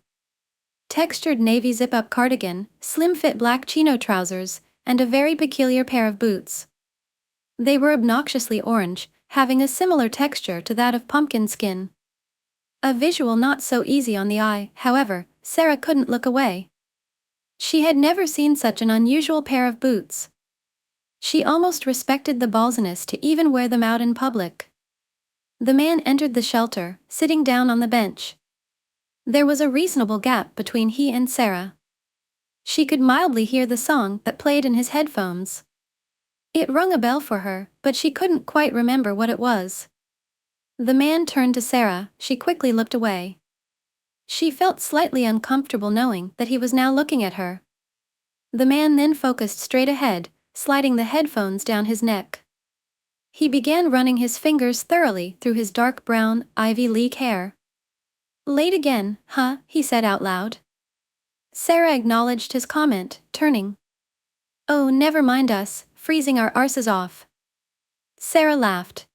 Textured navy zip-up cardigan, slim-fit black chino trousers, and a very peculiar pair of boots. They were obnoxiously orange, having a similar texture to that of pumpkin skin. A visual not so easy on the eye, however, Sarah couldn't look away. She had never seen such an unusual pair of boots. She almost respected the ballsiness to even wear them out in public. The man entered the shelter, sitting down on the bench. There was a reasonable gap between he and Sarah. She could mildly hear the song that played in his headphones. It rung a bell for her, but she couldn't quite remember what it was. The man turned to Sarah, she quickly looked away. She felt slightly uncomfortable knowing that he was now looking at her. The man then focused straight ahead, sliding the headphones down his neck. He began running his fingers thoroughly through his dark brown, Ivy League hair. Late again, huh? He said out loud. Sarah acknowledged his comment, turning. Oh, never mind us, freezing our arses off. Sarah laughed.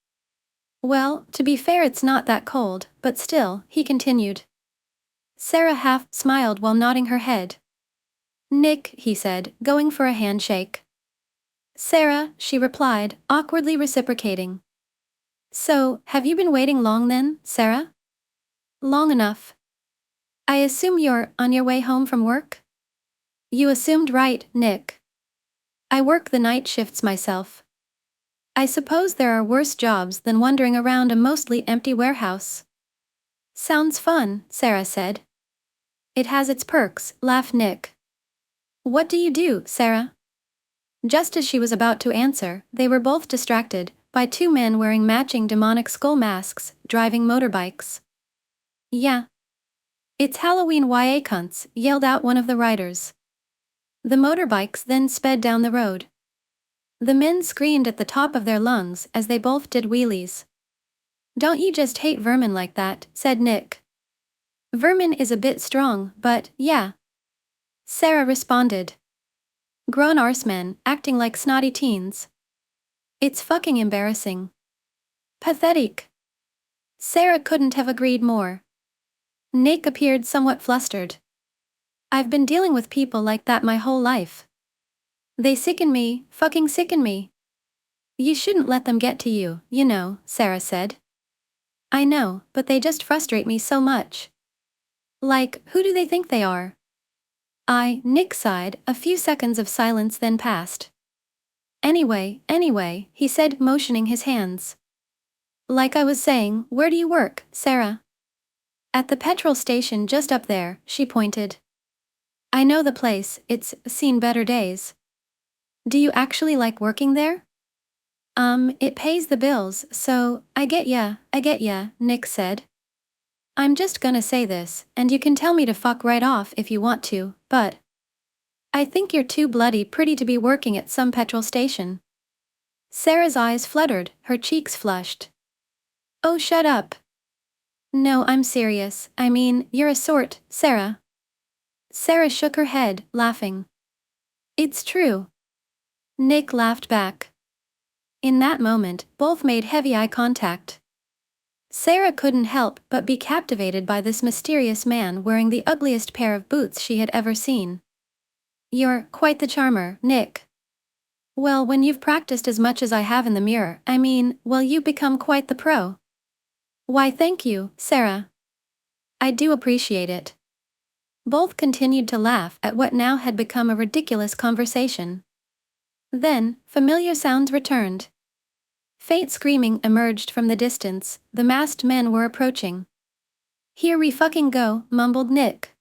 Well, to be fair, it's not that cold, but still, he continued. Sarah half smiled while nodding her head. Nick, he said, going for a handshake. Sarah, she replied, awkwardly reciprocating. So, have you been waiting long then, Sarah? Long enough. I assume you're on your way home from work? You assumed right, Nick. I work the night shifts myself. I suppose there are worse jobs than wandering around a mostly empty warehouse. Sounds fun, Sarah said. It has its perks, laughed Nick. What do you do, Sarah? Just as she was about to answer, they were both distracted by 2 men wearing matching demonic skull masks, driving motorbikes. Yeah. It's Halloween YA cunts, yelled out one of the riders. The motorbikes then sped down the road. The men screamed at the top of their lungs as they both did wheelies. Don't you just hate vermin like that, said Nick. Vermin is a bit strong, but, yeah. Sarah responded. Grown arsemen, acting like snotty teens. It's fucking embarrassing. Pathetic. Sarah couldn't have agreed more. Nick appeared somewhat flustered. I've been dealing with people like that my whole life. They sicken me, fucking sicken me. You shouldn't let them get to you, you know, Sarah said. I know, but they just frustrate me so much. Like, who do they think they are? Nick sighed, a few seconds of silence then passed. Anyway, he said, motioning his hands. Like I was saying, where do you work, Sarah? At the petrol station just up there, she pointed. I know the place, it's seen better days. Do you actually like working there? It pays the bills, so, I get ya, Nick said. I'm just gonna say this, and you can tell me to fuck right off if you want to, but I think you're too bloody pretty to be working at some petrol station. Sarah's eyes fluttered, her cheeks flushed. Oh, shut up. No, I'm serious, I mean, you're a sort, Sarah. Sarah shook her head, laughing. It's true. Nick laughed back. In that moment, both made heavy eye contact. Sarah couldn't help but be captivated by this mysterious man wearing the ugliest pair of boots she had ever seen. You're quite the charmer, Nick. Well, when you've practiced as much as I have in the mirror, well, you become quite the pro. Why, thank you, Sarah. I do appreciate it. Both continued to laugh at what now had become a ridiculous conversation. Then, familiar sounds returned. Faint screaming emerged from the distance, the masked men were approaching. Here we fucking go, mumbled Nick.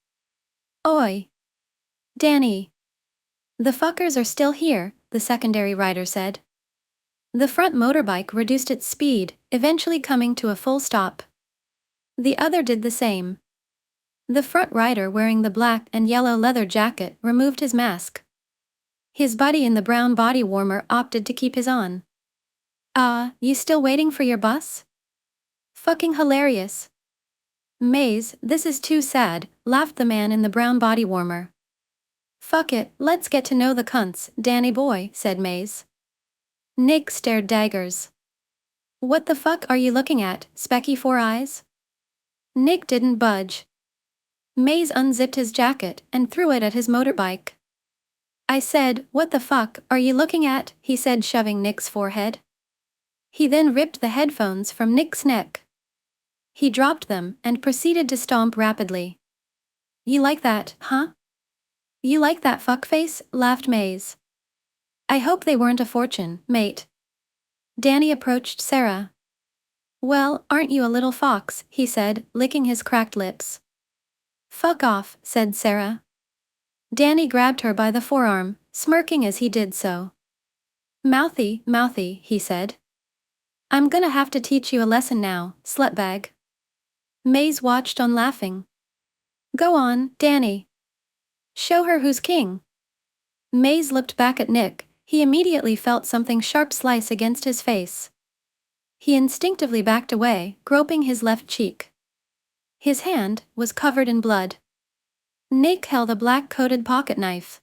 Oi. Danny. The fuckers are still here, the secondary rider said. The front motorbike reduced its speed, eventually coming to a full stop. The other did the same. The front rider wearing the black and yellow leather jacket removed his mask. His buddy in the brown body warmer opted to keep his on. You still waiting for your bus? Fucking hilarious. Maze, this is too sad, laughed the man in the brown body warmer. Fuck it, let's get to know the cunts, Danny boy, said Maze. Nick stared daggers. What the fuck are you looking at, Specky Four Eyes? Nick didn't budge. Maze unzipped his jacket and threw it at his motorbike. I said, what the fuck are you looking at, he said, shoving Nick's forehead. He then ripped the headphones from Nick's neck. He dropped them and proceeded to stomp rapidly. You like that, huh? You like that fuckface, laughed Maze. I hope they weren't a fortune, mate. Danny approached Sarah. Well, aren't you a little fox, he said, licking his cracked lips. Fuck off, said Sarah. Danny grabbed her by the forearm, smirking as he did so. Mouthy, he said. I'm gonna have to teach you a lesson now, slutbag. Maze watched on laughing. Go on, Danny. Show her who's king. Maze looked back at Nick, he immediately felt something sharp slice against his face. He instinctively backed away, groping his left cheek. His hand was covered in blood. Nick held a black-coated pocket knife.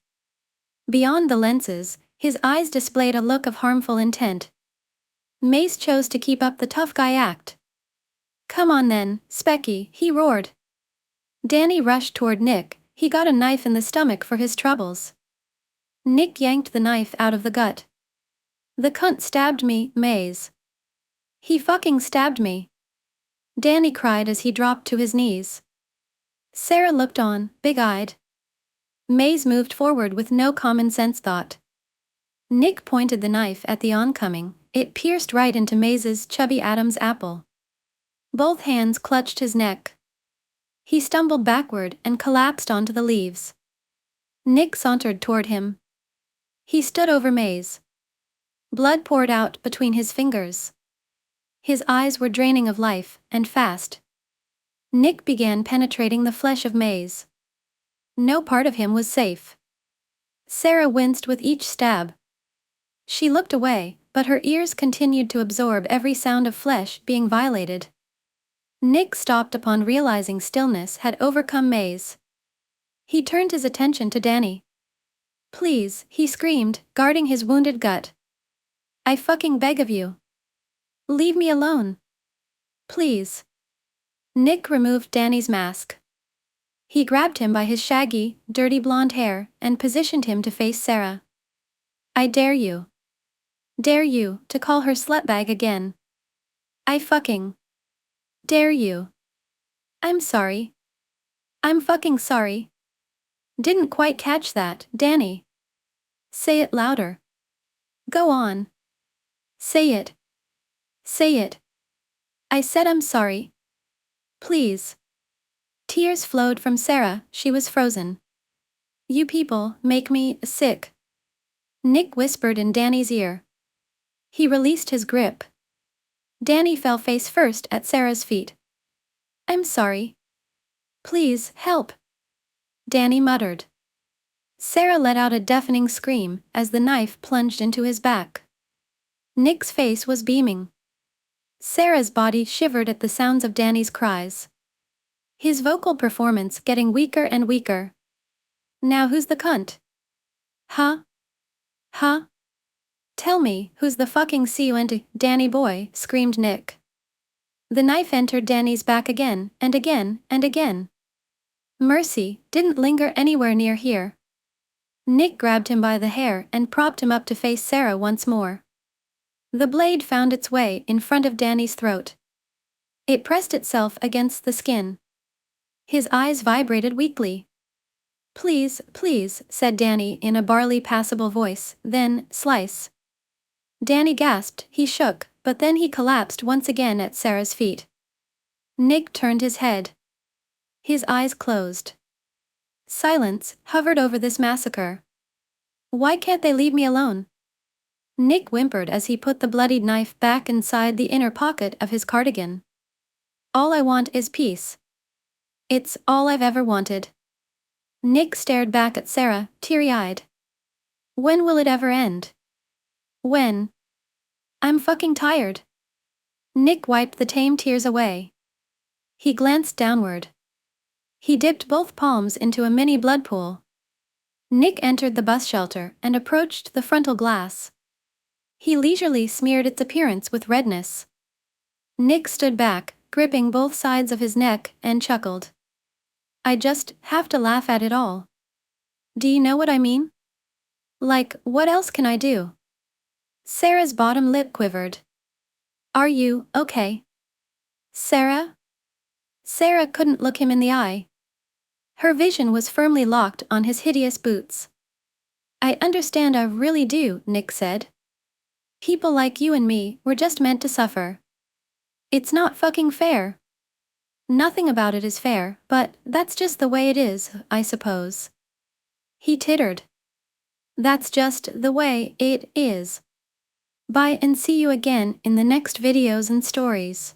Beyond the lenses, his eyes displayed a look of harmful intent. Mace chose to keep up the tough guy act. Come on then, Specky, he roared. Danny rushed toward Nick, he got a knife in the stomach for his troubles. Nick yanked the knife out of the gut. The cunt stabbed me, Maze. He fucking stabbed me. Danny cried as he dropped to his knees. Sarah looked on, big-eyed. Maze moved forward with no common-sense thought. Nick pointed the knife at the oncoming, it pierced right into Maze's chubby Adam's apple. Both hands clutched his neck. He stumbled backward and collapsed onto the leaves. Nick sauntered toward him. He stood over Maze. Blood poured out between his fingers. His eyes were draining of life, and fast. Nick began penetrating the flesh of Maze. No part of him was safe. Sarah winced with each stab. She looked away, but her ears continued to absorb every sound of flesh being violated. Nick stopped upon realizing stillness had overcome Maze. He turned his attention to Danny. Please, he screamed, guarding his wounded gut. I fucking beg of you. Leave me alone. Please. Nick removed Danny's mask. He grabbed him by his shaggy, dirty blonde hair and positioned him to face Sarah. I dare you. Dare you to call her slutbag again. I fucking dare you. I'm sorry. I'm fucking sorry. Didn't quite catch that, Danny. Say it louder. Go on. Say it. Say it. I said I'm sorry. Please. Tears flowed from Sarah, she was frozen. You people make me sick. Nick whispered in Danny's ear. He released his grip. Danny fell face first at Sarah's feet. "I'm sorry. Please, help," Danny muttered. Sarah let out a deafening scream as the knife plunged into his back. Nick's face was beaming. Sarah's body shivered at the sounds of Danny's cries. His vocal performance getting weaker and weaker. "Now who's the cunt? Huh? Huh? Tell me, who's the fucking cunt, Danny boy?" screamed Nick. The knife entered Danny's back again, and again, and again. Mercy didn't linger anywhere near here. Nick grabbed him by the hair and propped him up to face Sarah once more. The blade found its way in front of Danny's throat. It pressed itself against the skin. His eyes vibrated weakly. "Please, please," said Danny in a barely passable voice, "then, slice." Danny gasped, he shook, but then he collapsed once again at Sarah's feet. Nick turned his head. His eyes closed. Silence hovered over this massacre. "Why can't they leave me alone?" Nick whimpered as he put the bloodied knife back inside the inner pocket of his cardigan. "All I want is peace. It's all I've ever wanted." Nick stared back at Sarah, teary-eyed. "When will it ever end? When? I'm fucking tired." Nick wiped the tame tears away. He glanced downward. He dipped both palms into a mini blood pool. Nick entered the bus shelter and approached the frontal glass. He leisurely smeared its appearance with redness. Nick stood back, gripping both sides of his neck, and chuckled. "I just have to laugh at it all. Do you know what I mean? Like, what else can I do?" Sarah's bottom lip quivered. "Are you okay, Sarah?" Sarah couldn't look him in the eye. Her vision was firmly locked on his hideous boots. "I understand, I really do," Nick said. "People like you and me were just meant to suffer. It's not fucking fair. Nothing about it is fair, but that's just the way it is, I suppose." He tittered. "That's just the way it is. Bye and see you again in the next videos and stories."